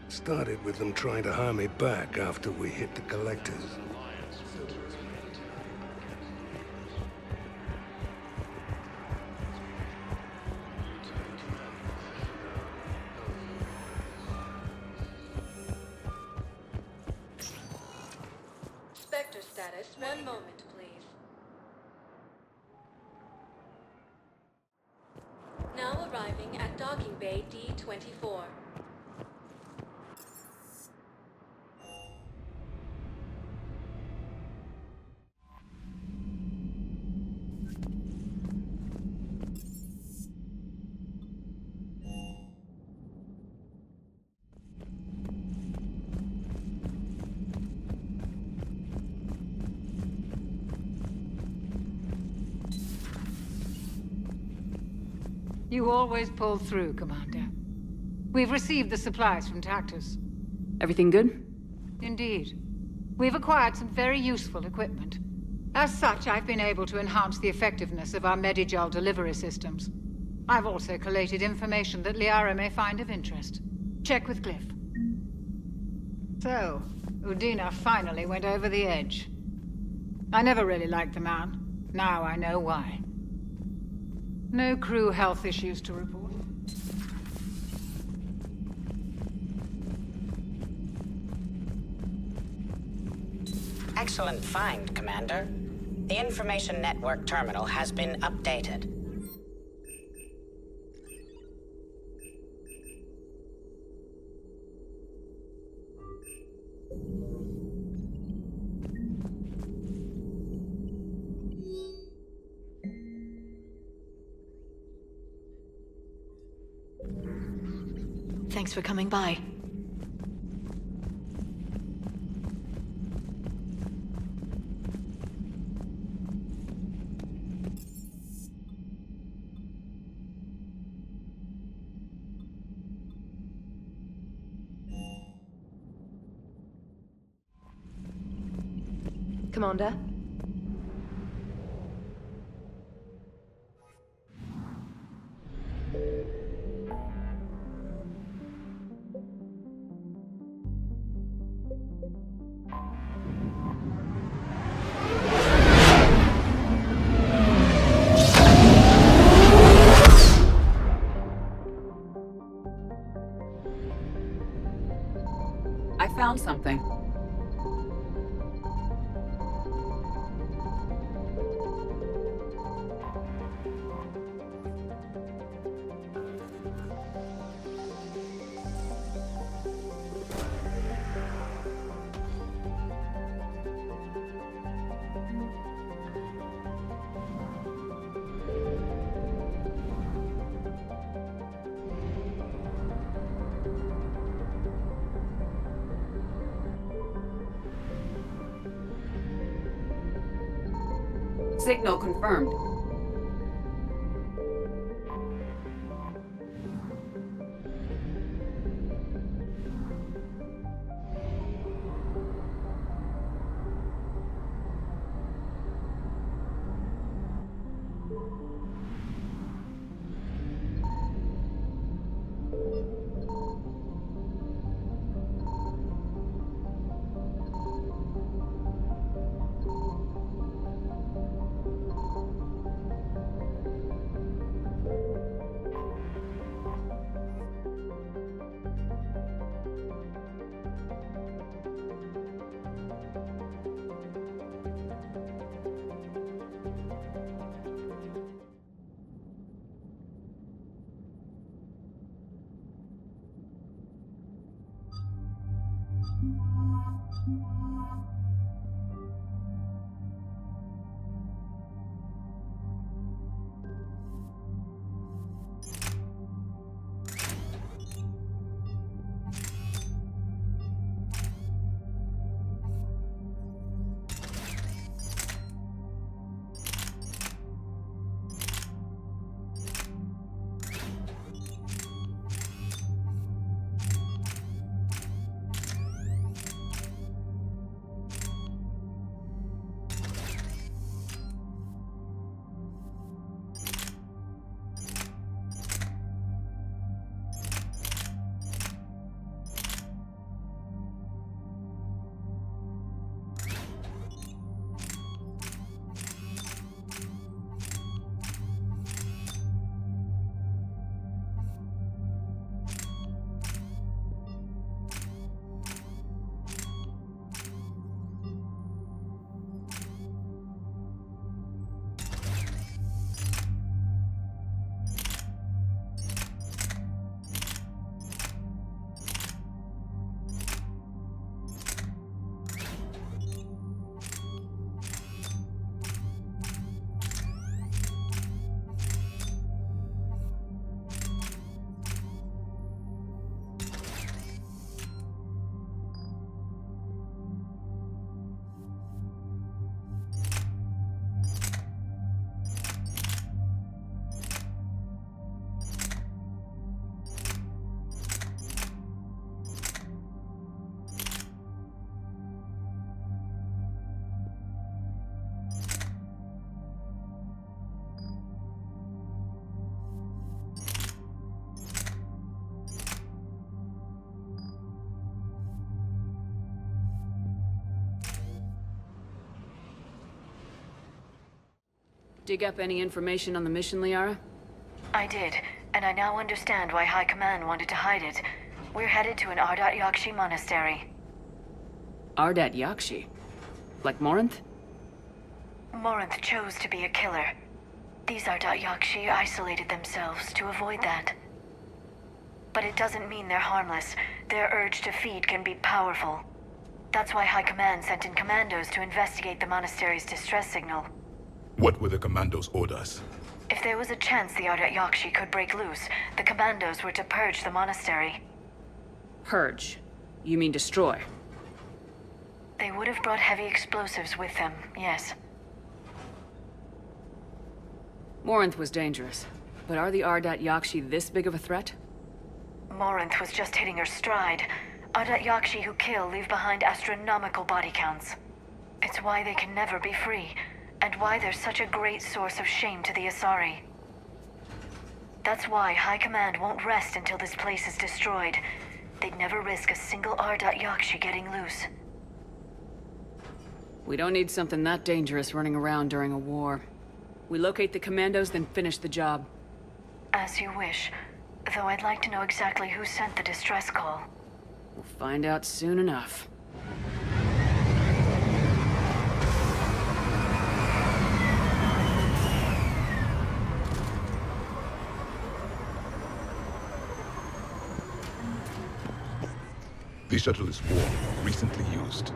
Started with them trying to hire me back after we hit the Collectors. Spectre status. 1 moment, please. Now arriving at Docking Bay D-24. You always pull through, Commander. We've received the supplies from Tactus. Everything good? Indeed. We've acquired some very useful equipment. As such, I've been able to enhance the effectiveness of our Medigel delivery systems. I've also collated information that Liara may find of interest. Check with Glyph. So, Udina finally went over the edge. I never really liked the man. Now I know why. No crew health issues to report. Excellent find, Commander. The Information Network terminal has been updated. Thanks for coming by. Commander, Signal confirmed. Dig up any information on the mission, Liara? I did, and I now understand why High Command wanted to hide it. We're headed to an Ardat-Yakshi monastery. Ardat-Yakshi? Like Morinth? Morinth chose to be a killer. These Ardat-Yakshi isolated themselves to avoid that. But it doesn't mean they're harmless. Their urge to feed can be powerful. That's why High Command sent in commandos to investigate the monastery's distress signal. What were the commandos' orders? If there was a chance the Ardat-Yakshi could break loose, the commandos were to purge the monastery. Purge? You mean destroy? They would have brought heavy explosives with them, yes. Morinth was dangerous, but are the Ardat-Yakshi this big of a threat? Morinth was just hitting her stride. Ardat-Yakshi who kill leave behind astronomical body counts. It's why they can never be free, and why they're such a great source of shame to the Asari. That's why High Command won't rest until this place is destroyed. They'd never risk a single Ardat-Yakshi getting loose. We don't need something that dangerous running around during a war. We locate the commandos, then finish the job. As you wish. Though I'd like to know exactly who sent the distress call. We'll find out soon enough. The shuttle is warm, recently used.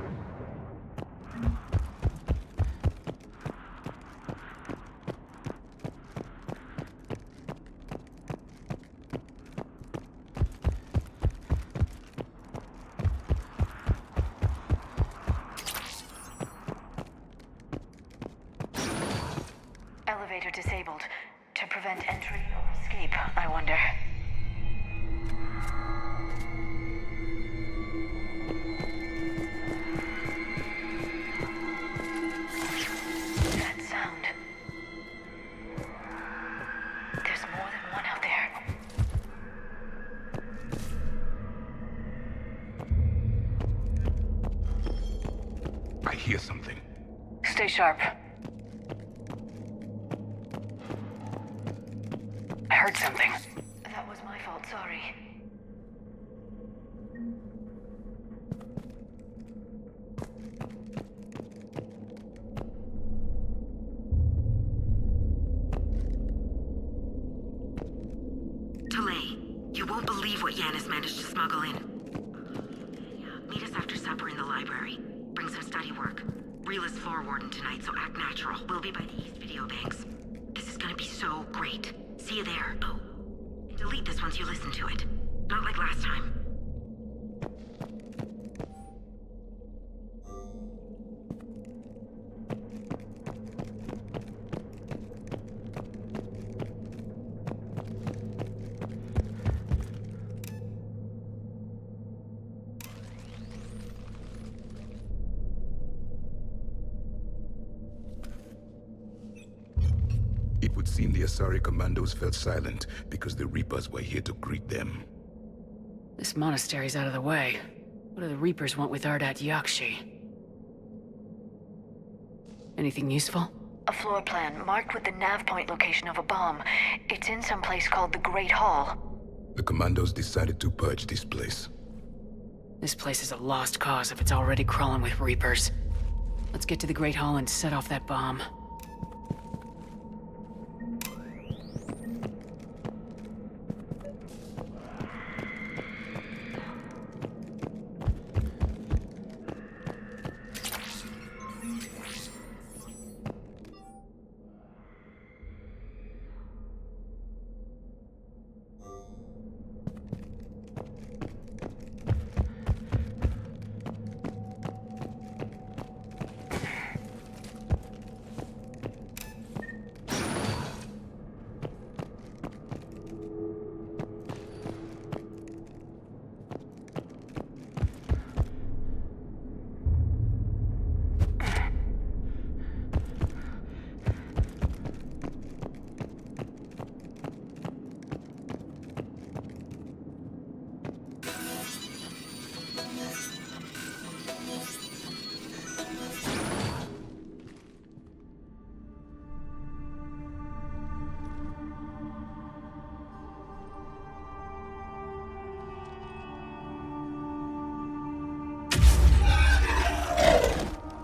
elevator disabled. To prevent entry or escape, I wonder. That sound. There's more than one out there. I hear something. Stay sharp. I heard something. That was my fault, sorry. Delay. You won't believe what Yan has managed to smuggle in. Meet us after supper in the library. Bring some study work. Reel is floor warden tonight, so act natural. We'll be by the East Video Banks. This is gonna be so great. See you there. Oh, and delete this once you listen to it. Not like last time. It would seem the Asari commandos fell silent because the Reapers were here to greet them. This monastery's out of the way. What do the Reapers want with Ardat-Yakshi? Anything useful? A floor plan marked with the nav point location of a bomb. It's in some place called the Great Hall. The commandos decided to purge this place. This place is a lost cause if it's already crawling with Reapers. Let's get to the Great Hall and set off that bomb.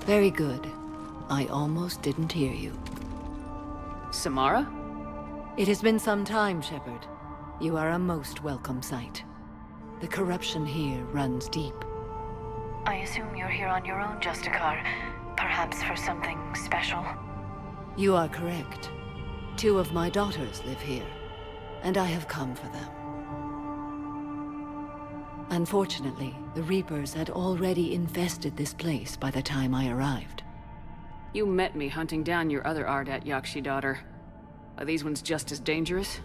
Very good. I almost didn't hear you. Samara? It has been some time, Shepard. You are a most welcome sight. The corruption here runs deep. I assume you're here on your own, Justicar. Perhaps for something special? You are correct. 2 of my daughters live here, and I have come for them. Unfortunately, the Reapers had already infested this place by the time I arrived. You met me hunting down your other Ardat-Yakshi daughter. Are these ones just as dangerous?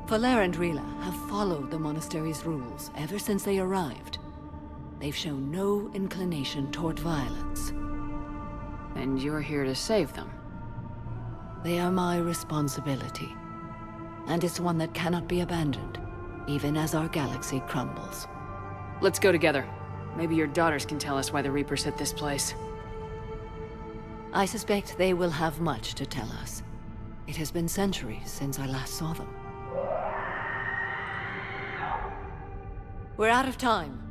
Valer and Rila have followed the monastery's rules ever since they arrived. They've shown no inclination toward violence. And you're here to save them? They are my responsibility. And it's one that cannot be abandoned, even as our galaxy crumbles. Let's go together. Maybe your daughters can tell us why the Reapers hit this place. I suspect they will have much to tell us. It has been centuries since I last saw them. We're out of time.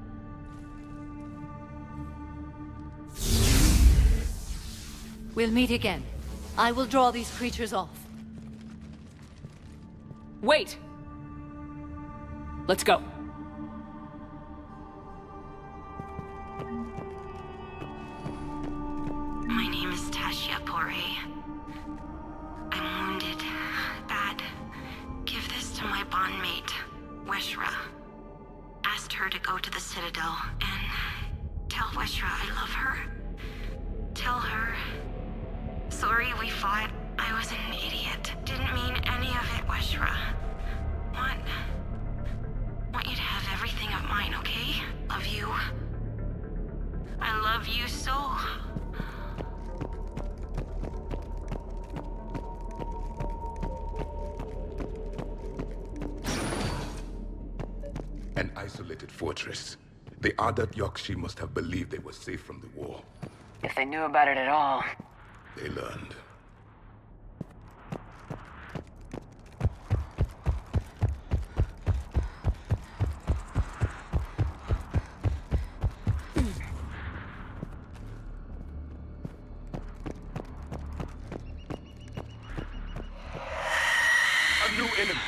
We'll meet again. I will draw these creatures off. Wait! Let's go. My name is Tashia Pore. I'm wounded. Bad. Give this to my bondmate, Weshra. Asked her to go to the Citadel and tell Weshra I love her. Tell her. Sorry we fought. I was an idiot. Didn't mean any of it, Weshra. Want you to have everything of mine, okay? Love you. I love you so. An isolated fortress. The Ardat-Yakshi must have believed they were safe from the war. If they knew about it at all. They learned. A new enemy.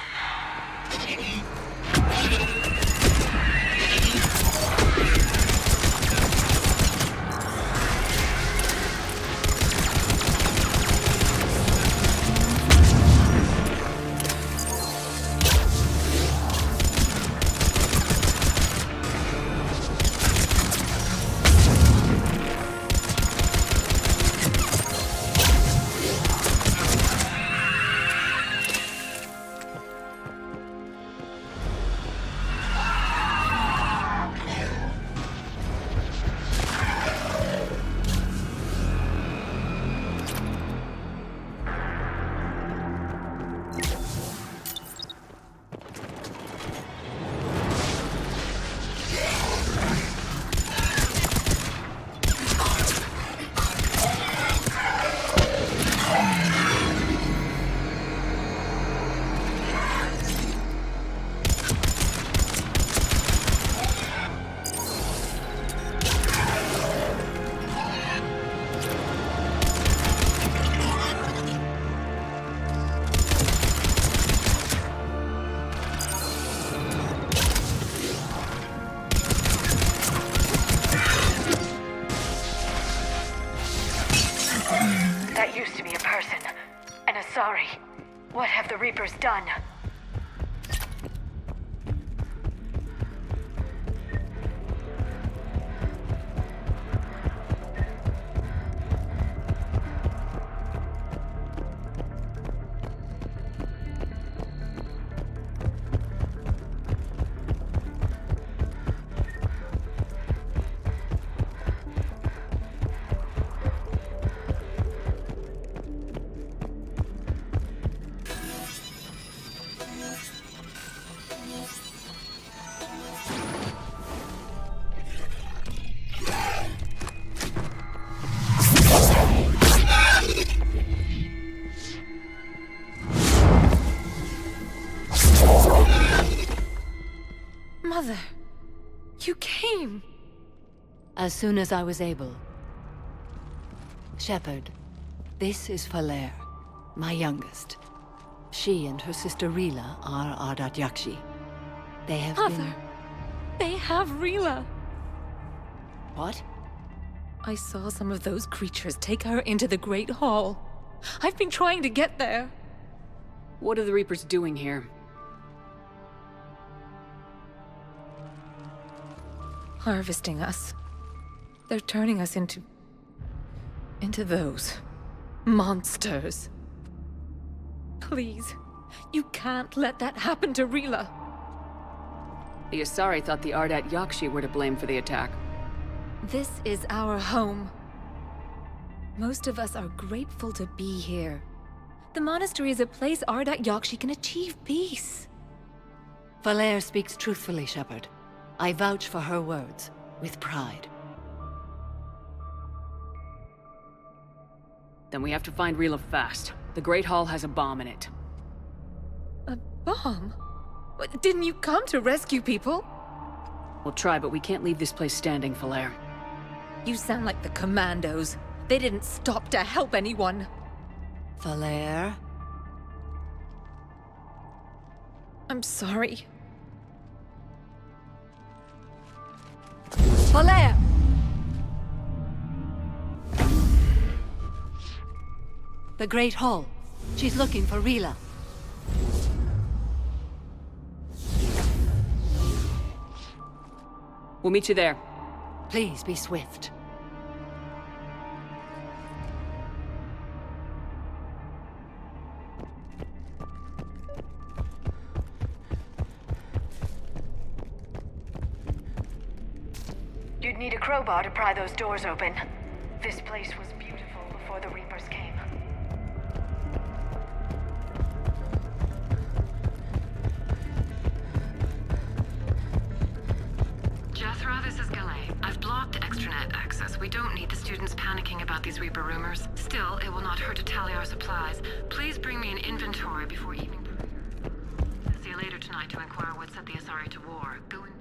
That used to be a person. And a sorry. What have the Reapers done? Mother, you came. As soon as I was able. Shepard, this is Falere, my youngest. She and her sister Rila are Ardat-Yakshi. They have Mother, they have Rila. What? I saw some of those creatures take her into the Great Hall. I've been trying to get there. What are the Reapers doing here? Harvesting us. They're turning us into those monsters. Please, you can't let that happen to Rila. The Asari thought the Ardat-Yakshi were to blame for the attack. This is our home. Most of us are grateful to be here. The monastery is a place Ardat-Yakshi can achieve peace. Falere speaks truthfully, Shepard. I vouch for her words, with pride. Then we have to find Rila fast. The Great Hall has a bomb in it. A bomb? What, didn't you come to rescue people? We'll try, but we can't leave this place standing, Falere. You sound like the Commandos. They didn't stop to help anyone. Falere? I'm sorry. Falere! The Great Hall. She's looking for Rila. We'll meet you there. Please be swift. need a crowbar to pry those doors open. This place was beautiful before the Reapers came. Jethro, this is Galay. I've blocked extranet access. We don't need the students panicking about these Reaper rumors. Still, it will not hurt to tally our supplies. Please bring me an inventory before evening. See you later tonight to inquire what set the Asari to war. Go in.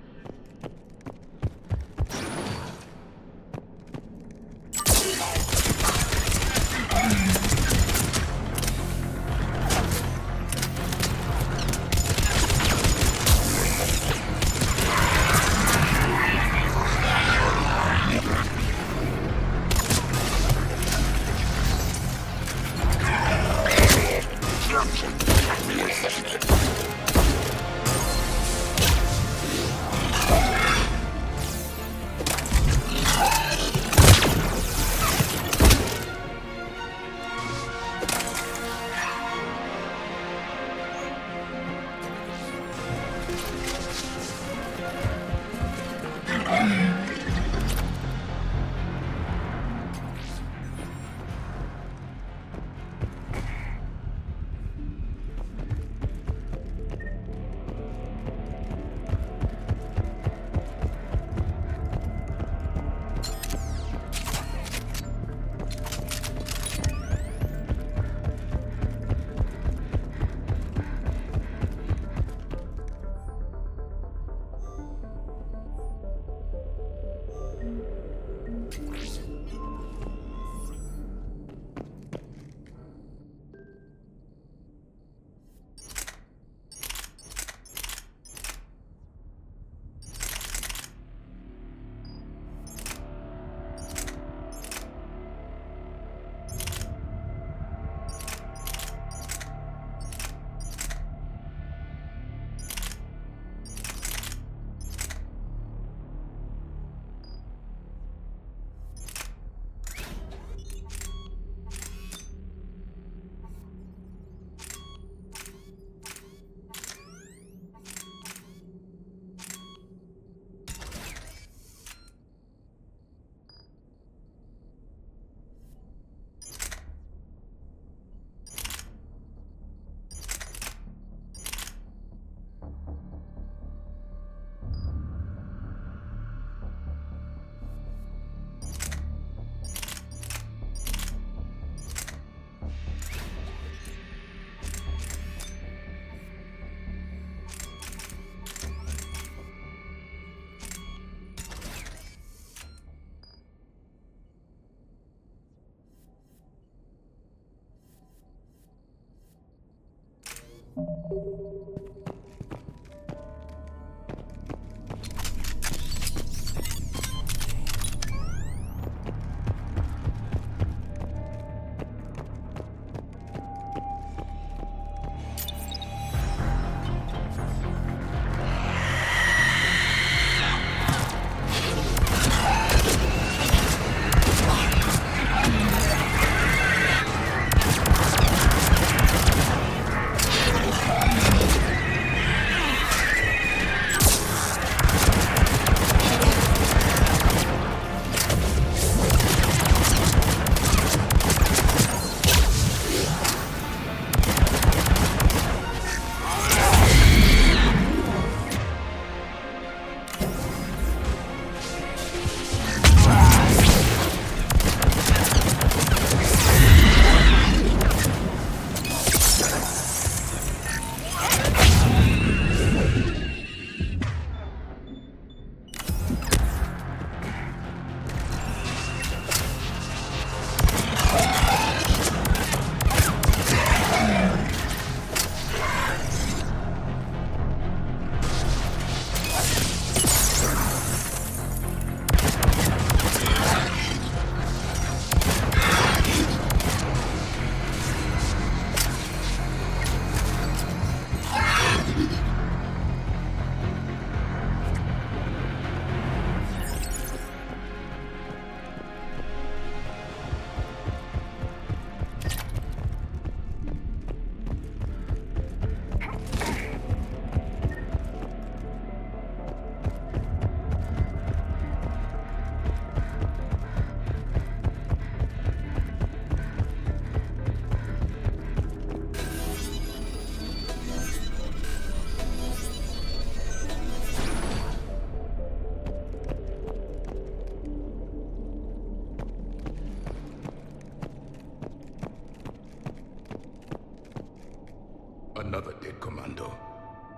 Another dead commando.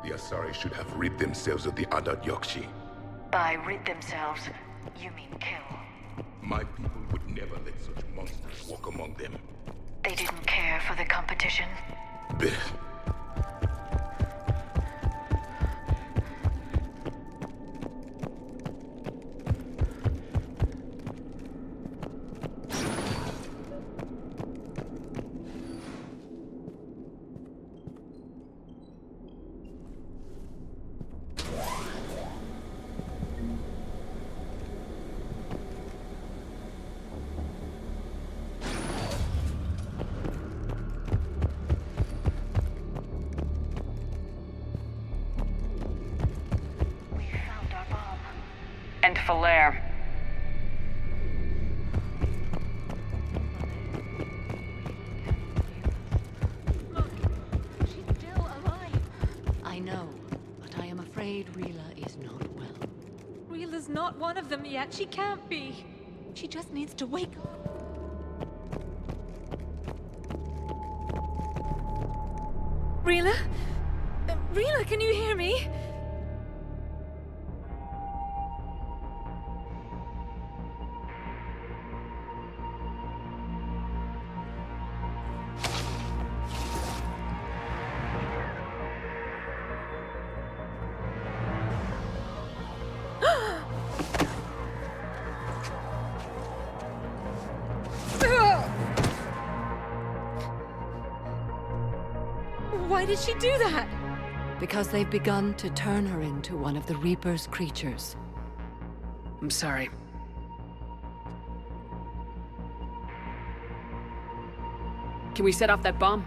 The Asari should have rid themselves of the Ardat-Yakshi. By rid themselves, you mean kill. My people would never let such monsters walk among them. They didn't care for the competition. Blech. And Falaire. She's still alive. I know, but I am afraid Rila is not well. Rila's not one of them yet. She can't be. She just needs to wake up. Rila? Rila, can you hear me? Why did she do that? Because they've begun to turn her into one of the Reaper's creatures. I'm sorry. Can we set off that bomb?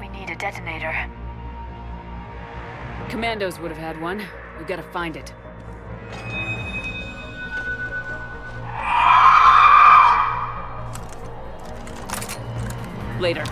We need a detonator. Commandos would have had one. We've got to find it. Later.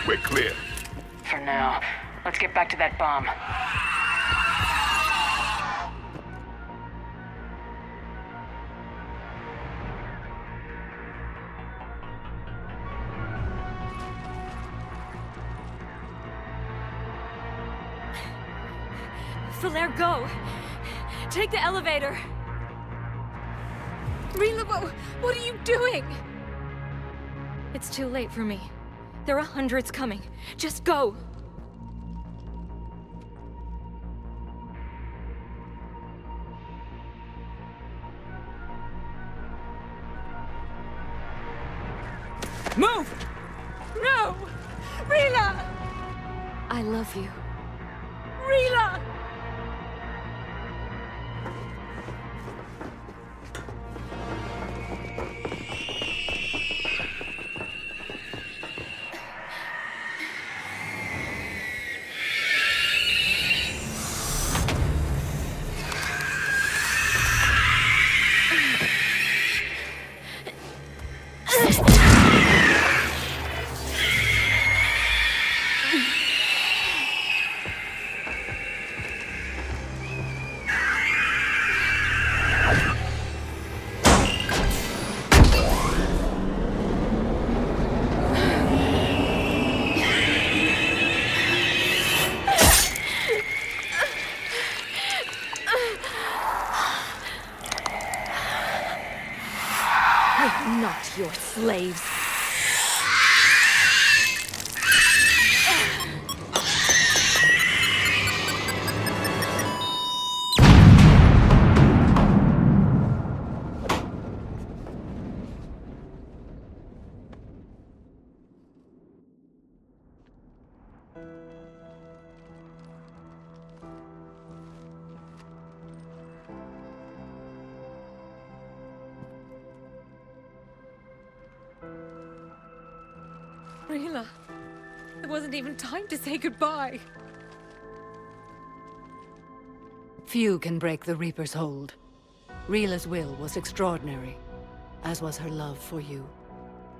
We're clear. For now. Let's get back to that bomb. Falaire, go! Take the elevator! Rila, what are you doing? It's too late for me. There are hundreds coming. Just go! Move! No! Rila! I love you. Rila! slaves. Rila, there wasn't even time to say goodbye. Few can break the Reaper's hold. Rila's will was extraordinary, as was her love for you.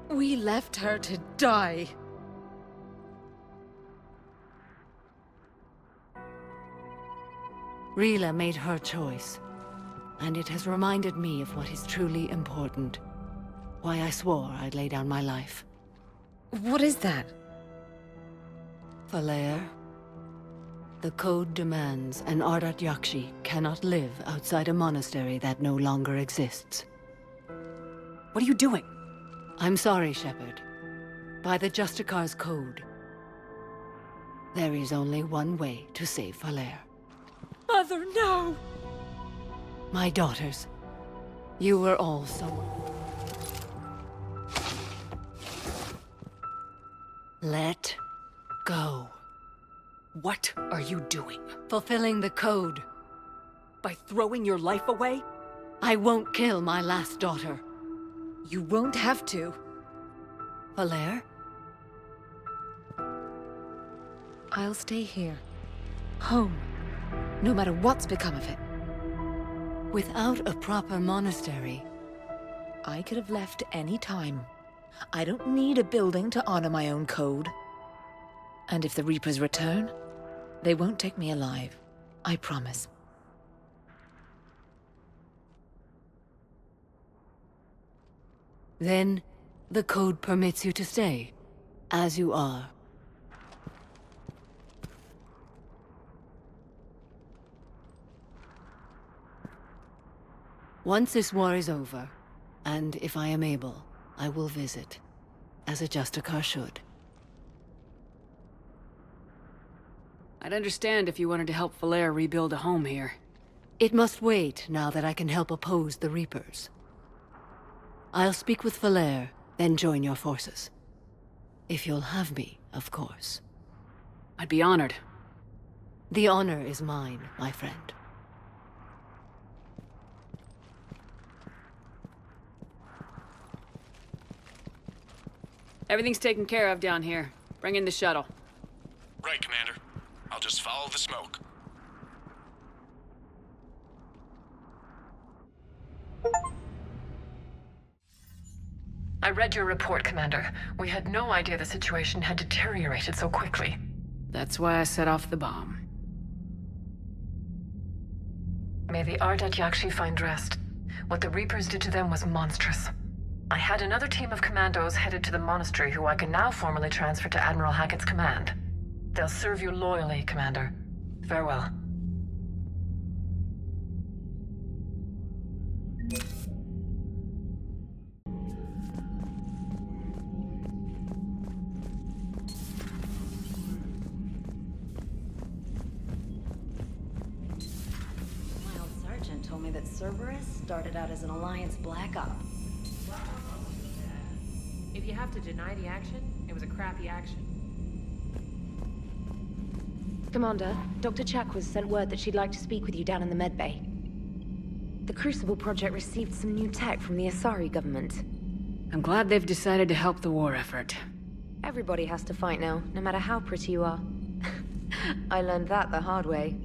We left her to die. Rila made her choice, and it has reminded me of what is truly important. Why I swore I'd lay down my life. What is that? Falair. The code demands an Ardat-Yakshi cannot live outside a monastery that no longer exists. What are you doing? I'm sorry, Shepard. By the Justicar's code, there is only one way to save Falair. Mother, no! My daughters, you were all so... Let go. What are you doing? Fulfilling the code. By throwing your life away? I won't kill my last daughter. You won't have to. Falair? I'll stay here. Home. No matter what's become of it. Without a proper monastery... I could have left any time. I don't need a building to honor my own code. And if the Reapers return, they won't take me alive. I promise. Then, the code permits you to stay, as you are. Once this war is over, and if I am able, I will visit, as a Justicar should. I'd understand if you wanted to help Falair rebuild a home here. It must wait now that I can help oppose the Reapers. I'll speak with Falair, then join your forces. If you'll have me, of course. I'd be honored. The honor is mine, my friend. Everything's taken care of down here. Bring in the shuttle. Right, Commander. I'll just follow the smoke. I read your report, Commander. We had no idea the situation had deteriorated so quickly. That's why I set off the bomb. May the Ardat-Yakshi find rest. What the Reapers did to them was monstrous. I had another team of commandos headed to the Monastery who I can now formally transfer to Admiral Hackett's command. They'll serve you loyally, Commander. Farewell. My old sergeant told me that Cerberus started out as an Alliance Black Op. If you have to deny the action, it was a crappy action. Commander, Dr. Chakwas sent word that she'd like to speak with you down in the medbay. The Crucible Project received some new tech from the Asari government. I'm glad they've decided to help the war effort. Everybody has to fight now, no matter how pretty you are. I learned that the hard way.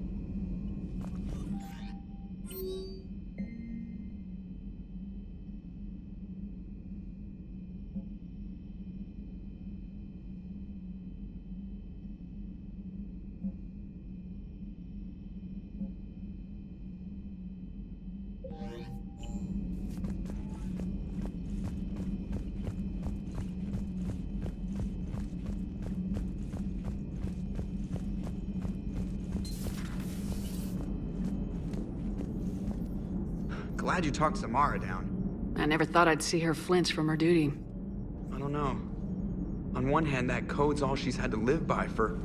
Glad you talked Samara down. I never thought I'd see her flinch from her duty. don't know. On one hand, that code's all she's had to live by for,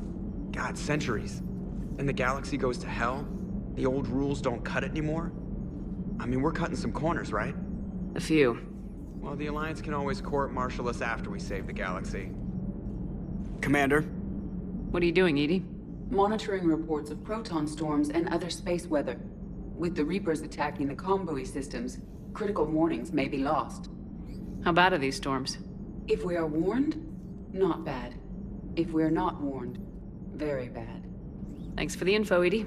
God, centuries. And the galaxy goes to hell. The old rules don't cut it anymore. I mean, we're cutting some corners, right? A few. Well, the Alliance can always court-martial us after we save the galaxy. Commander? What are you doing, Edie? Monitoring reports of proton storms and other space weather. With the Reapers attacking the comm buoy systems, critical warnings may be lost. How bad are these storms? If we are warned, not bad. If we're not warned, very bad. Thanks for the info, Edie.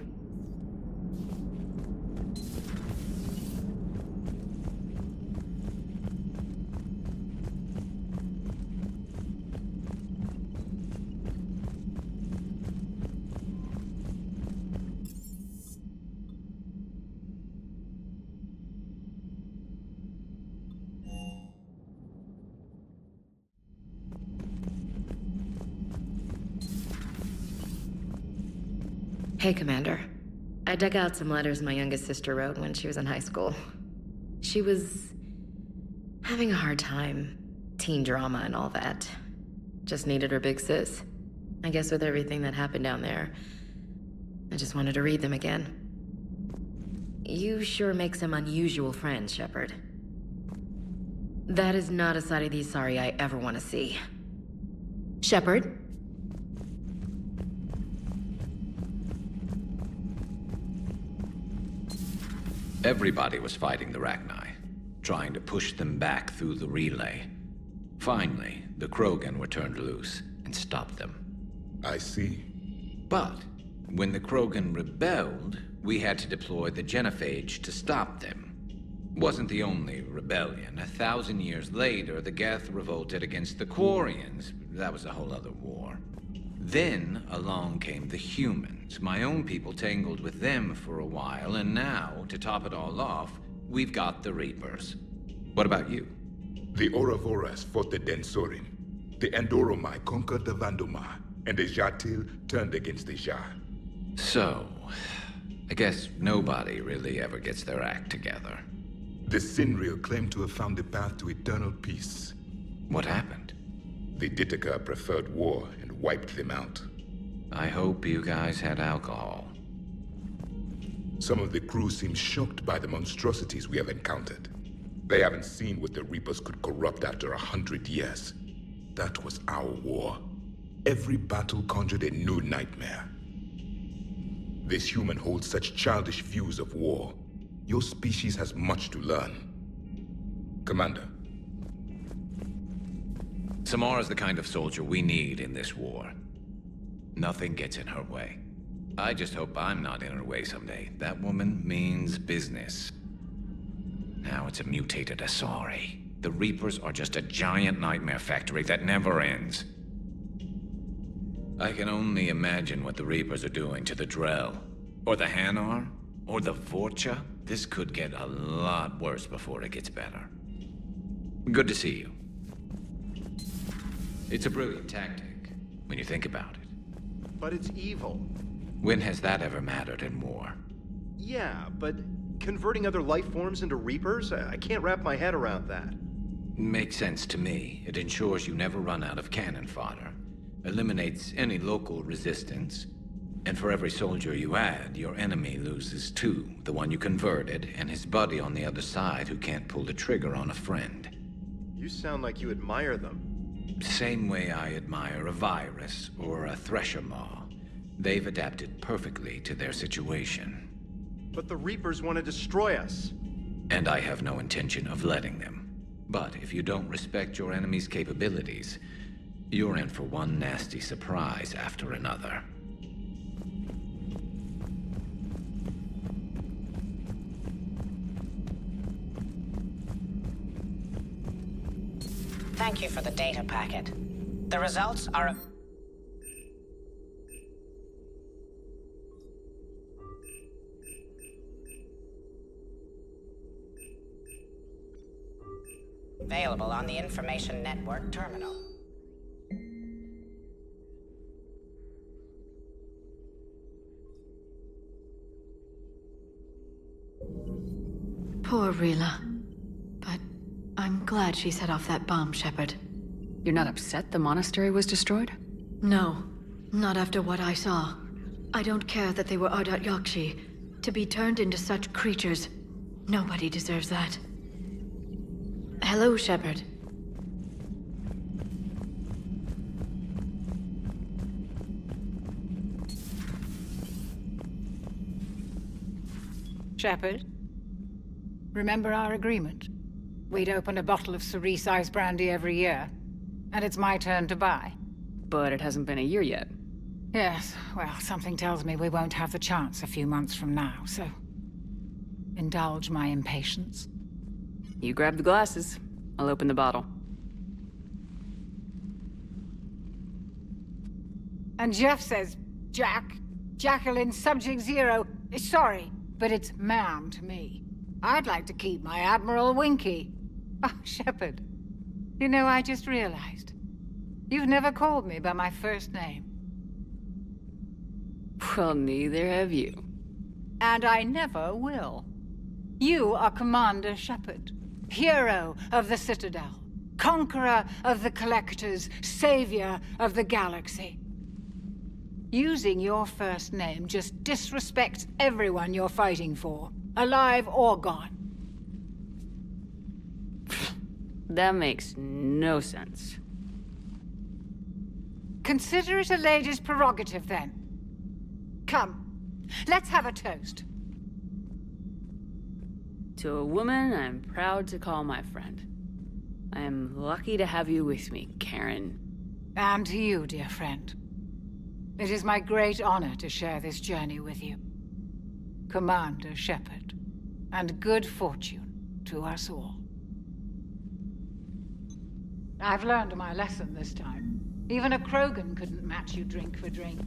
Hey, Commander. I dug out some letters my youngest sister wrote when she was in high school. She was having a hard time. Teen drama and all that. Just needed her big sis. I guess with everything that happened down there, I just wanted to read them again. You sure make some unusual friends, Shepard. That is not a side of the Asari I ever want to see. Shepard? Everybody was fighting the Rachni, trying to push them back through the relay. Finally, the Krogan were turned loose and stopped them. I see. But when the Krogan rebelled, we had to deploy the Genophage to stop them. Wasn't the only rebellion. 1,000 years later, the Geth revolted against the Quarians. That was a whole other war. Then along came the humans. My own people tangled with them for a while, and now, to top it all off, we've got the Reapers. What about you? The Ouroboros fought the Densorim. The Andoromai conquered the Vandomar, and the Jatil turned against the Jah. So, I guess nobody really ever gets their act together. The Sinriel claimed to have found the path to eternal peace. What happened? The Ditaka preferred war and wiped them out. I hope you guys had alcohol. Some of the crew seem shocked by the monstrosities we have encountered. They haven't seen what the Reapers could corrupt after 100 years. That was our war. Every battle conjured a new nightmare. This human holds such childish views of war. Your species has much to learn. Commander. Samara's the kind of soldier we need in this war. Nothing gets in her way. I just hope I'm not in her way someday. That woman means business. Now it's a mutated Asari. The Reapers are just a giant nightmare factory that never ends. I can only imagine what the Reapers are doing to the Drell, or the Hanar, or the Vorcha. This could get a lot worse before it gets better. Good to see you. It's a brilliant tactic, when you think about it. But it's evil. When has that ever mattered in war? Yeah, but converting other life forms into Reapers? I can't wrap my head around that. Makes sense to me. It ensures you never run out of cannon fodder. Eliminates any local resistance. And for every soldier you add, your enemy loses two. The one you converted, and his buddy on the other side who can't pull the trigger on a friend. You sound like you admire them. Same way I admire a virus or a thresher maw. They've adapted perfectly to their situation. But the Reapers want to destroy us. And I have no intention of letting them. But if you don't respect your enemy's capabilities, you're in for one nasty surprise after another. Thank you for the data packet. The results are... available on the Information Network terminal. Poor Rila. But I'm glad she set off that bomb, Shepard. You're not upset the monastery was destroyed? No, not after what I saw. I don't care that they were Ardat-Yakshi. To be turned into such creatures, nobody deserves that. Hello, Shepard. Shepard, remember our agreement? We'd open a bottle of cerise ice brandy every year, and it's my turn to buy. But it hasn't been a year yet. Yes, well, something tells me we won't have the chance a few months from now, so... indulge my impatience. You grab the glasses. I'll open the bottle. And Jeff says, Jacqueline Subject Zero is sorry, but it's ma'am to me. I'd like to keep my Admiral Winky. Oh, Shepard. You know, I just realized. You've never called me by my first name. Well, neither have you. And I never will. You are Commander Shepard, hero of the Citadel, conqueror of the Collectors, savior of the galaxy. Using your first name just disrespects everyone you're fighting for, alive or gone. That makes no sense. Consider it a lady's prerogative, then. Come, let's have a toast. To a woman I'm proud to call my friend. I am lucky to have you with me, Karen. And to you, dear friend. It is my great honor to share this journey with you. Commander Shepard. And good fortune to us all. I've learned my lesson this time. Even a Krogan couldn't match you drink for drink.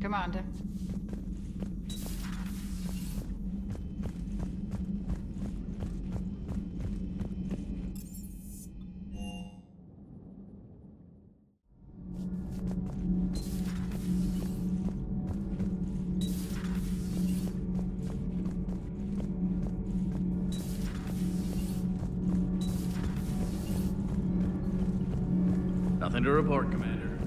Commander. Nothing to report, Commander.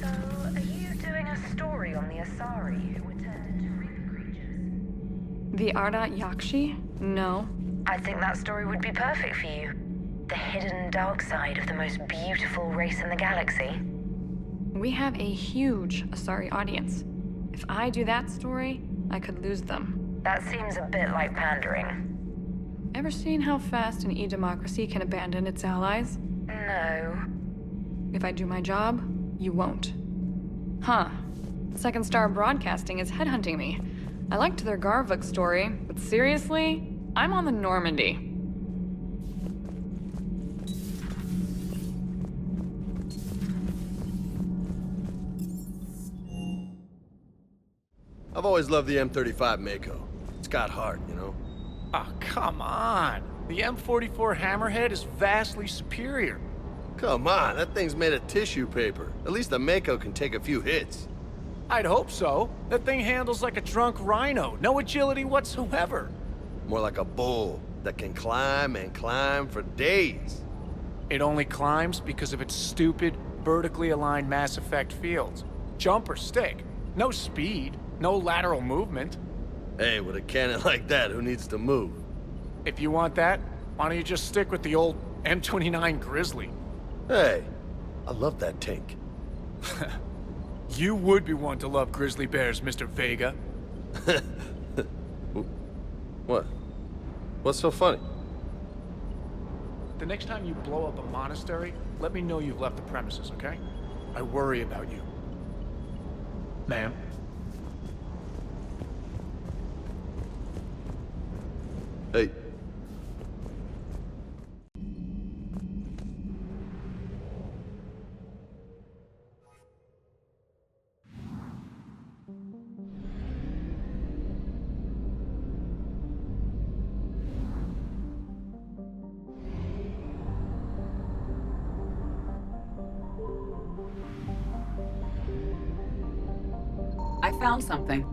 So, are you doing a story on the Asari who were turned into Reaper creatures? The Ardat-Yakshi? No. I think that story would be perfect for you. The hidden dark side of the most beautiful race in the galaxy. We have a huge Asari audience. If I do that story, I could lose them. That seems a bit like pandering. Ever seen how fast an e-democracy can abandon its allies? No. If I do my job, you won't. Huh. Second Star Broadcasting is headhunting me. I liked their Garvuk story, but seriously? I'm on the Normandy. I've always loved the M35 Mako. It's got heart, you know? Oh, come on. The M44 Hammerhead is vastly superior. Come on, that thing's made of tissue paper. At least the Mako can take a few hits. I'd hope so. That thing handles like a drunk rhino. No agility whatsoever. More like a bull that can climb and climb for days. It only climbs because of its stupid, vertically aligned Mass Effect fields. Jump or stick. No speed. No lateral movement. Hey, with a cannon like that, who needs to move? If you want that, why don't you just stick with the old M29 Grizzly? Hey, I love that tank. You would be one to love grizzly bears, Mr. Vega. What? What's so funny? The next time you blow up a monastery, let me know you've left the premises, okay? I worry about you. Ma'am? Hey. I found something.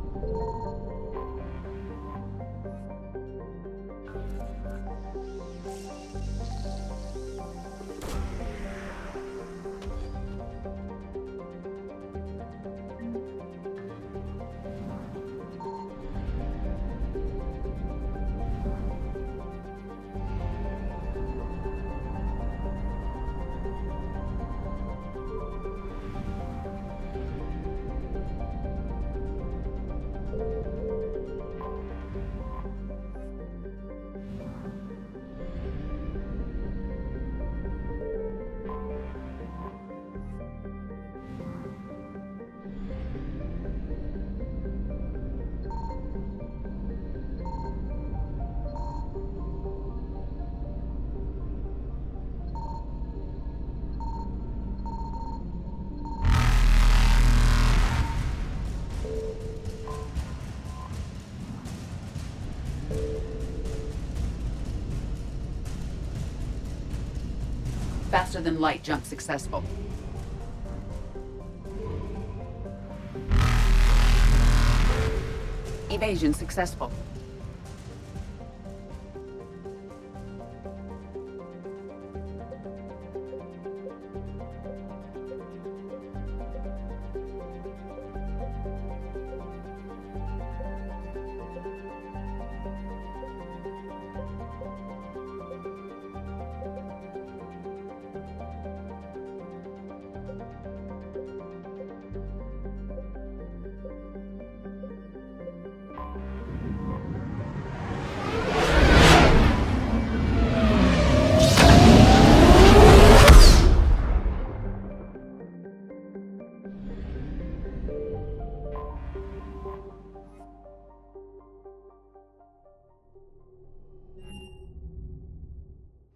Faster than light jump successful. Evasion successful.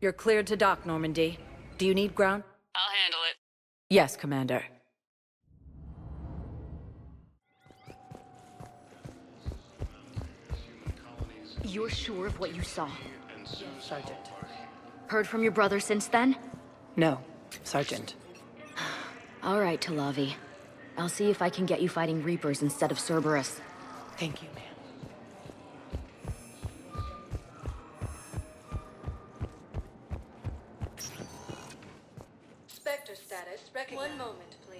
You're cleared to dock, Normandy. Do you need ground? I'll handle it. Yes, Commander. You're sure of what you saw? Sergeant. Heard from your brother since then? No, Sergeant. All right, Talavi. I'll see if I can get you fighting Reapers instead of Cerberus. Thank you, ma'am. Spectre status recognized. One moment, please.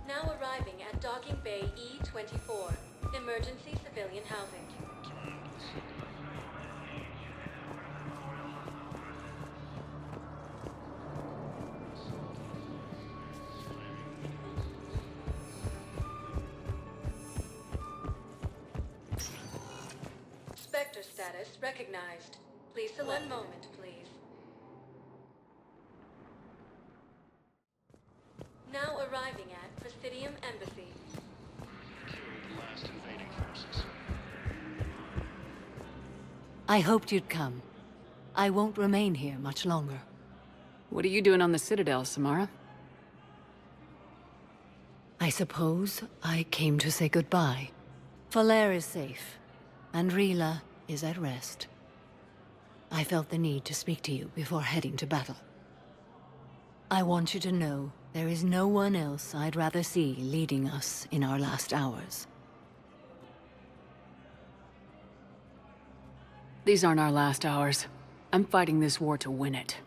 Now arriving at Docking Bay E-24. Emergency civilian housing. Spectre status recognized. Please select. One moment, please. Now arriving at Presidium Embassy. I hoped you'd come. I won't remain here much longer. What are you doing on the Citadel, Samara? I suppose I came to say goodbye. Falair is safe, and Rila is at rest. I felt the need to speak to you before heading to battle. I want you to know there is no one else I'd rather see leading us in our last hours. These aren't our last hours. I'm fighting this war to win it.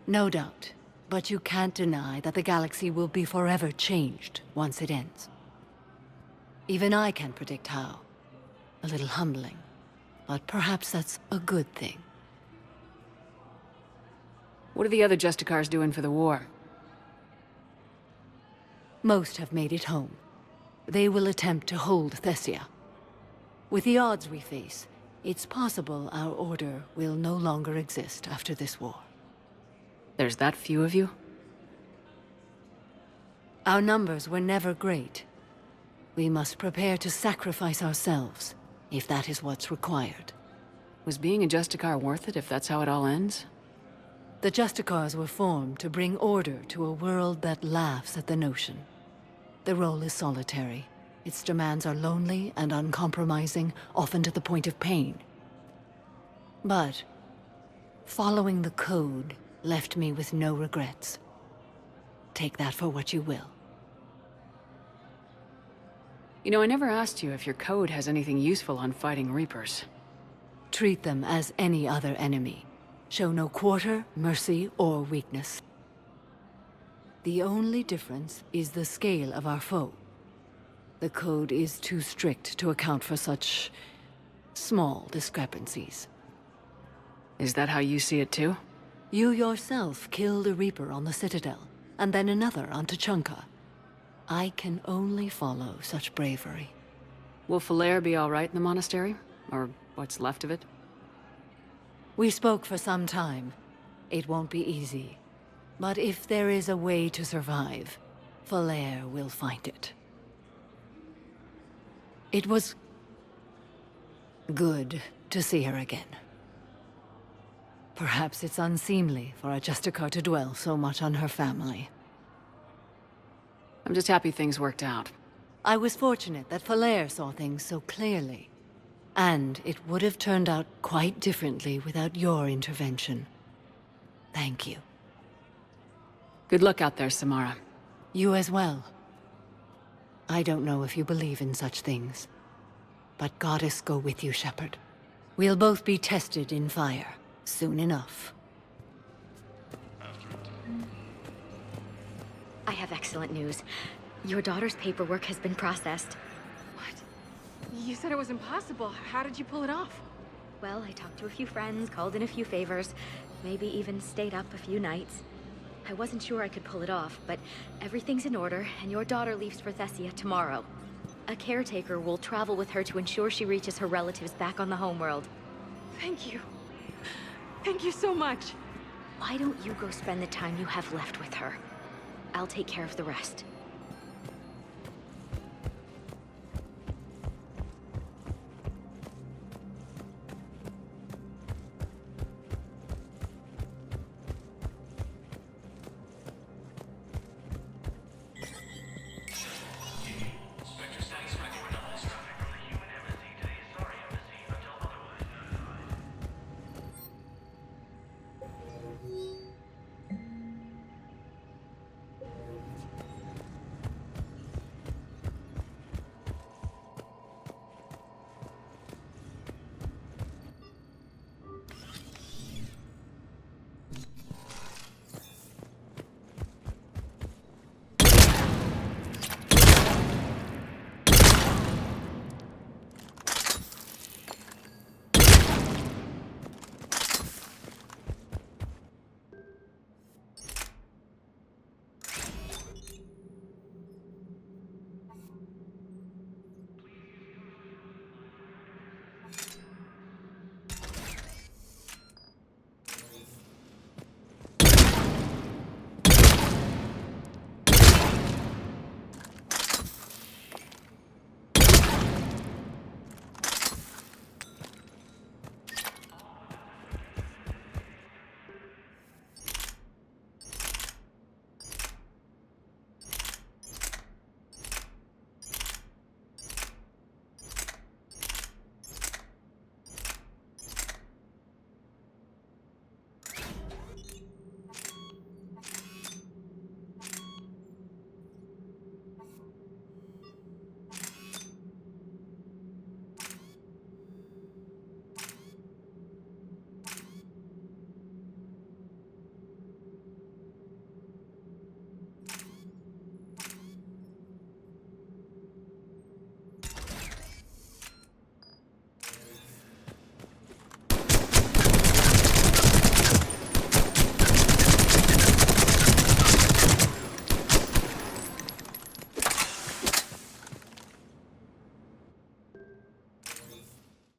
No doubt, but you can't deny that the galaxy will be forever changed once it ends. Even I can't predict how. A little humbling, but perhaps that's a good thing. What are the other Justicars doing for the war? Most have made it home. They will attempt to hold Thessia. With the odds we face, it's possible our order will no longer exist after this war. There's that few of you? Our numbers were never great. We must prepare to sacrifice ourselves, if that is what's required. Was being a Justicar worth it if that's how it all ends? The Justicars were formed to bring order to a world that laughs at the notion. The role is solitary. Its demands are lonely and uncompromising, often to the point of pain. But following the code left me with no regrets. Take that for what you will. You know, I never asked you if your code has anything useful on fighting Reapers. Treat them as any other enemy. Show no quarter, mercy, or weakness. The only difference is the scale of our foe. The code is too strict to account for such small discrepancies. Is that how you see it too? You yourself killed a Reaper on the Citadel, and then another on Tuchanka. I can only follow such bravery. Will Falair be all right in the monastery? Or what's left of it? We spoke for some time. It won't be easy. But if there is a way to survive, Falair will find it. It was good to see her again. Perhaps it's unseemly for a Justicar to dwell so much on her family. I'm just happy things worked out. I was fortunate that Falair saw things so clearly. And it would have turned out quite differently without your intervention. Thank you. Good luck out there, Samara. You as well. I don't know if you believe in such things, but Goddess go with you, Shepard. We'll both be tested in fire, soon enough. I have excellent news. Your daughter's paperwork has been processed. You said it was impossible. How did you pull it off? Well, I talked to a few friends, called in a few favors, maybe even stayed up a few nights. I wasn't sure I could pull it off, but everything's in order, and your daughter leaves for Thessia tomorrow. A caretaker will travel with her to ensure she reaches her relatives back on the homeworld. Thank you. Thank you so much. Why don't you go spend the time you have left with her? I'll take care of the rest.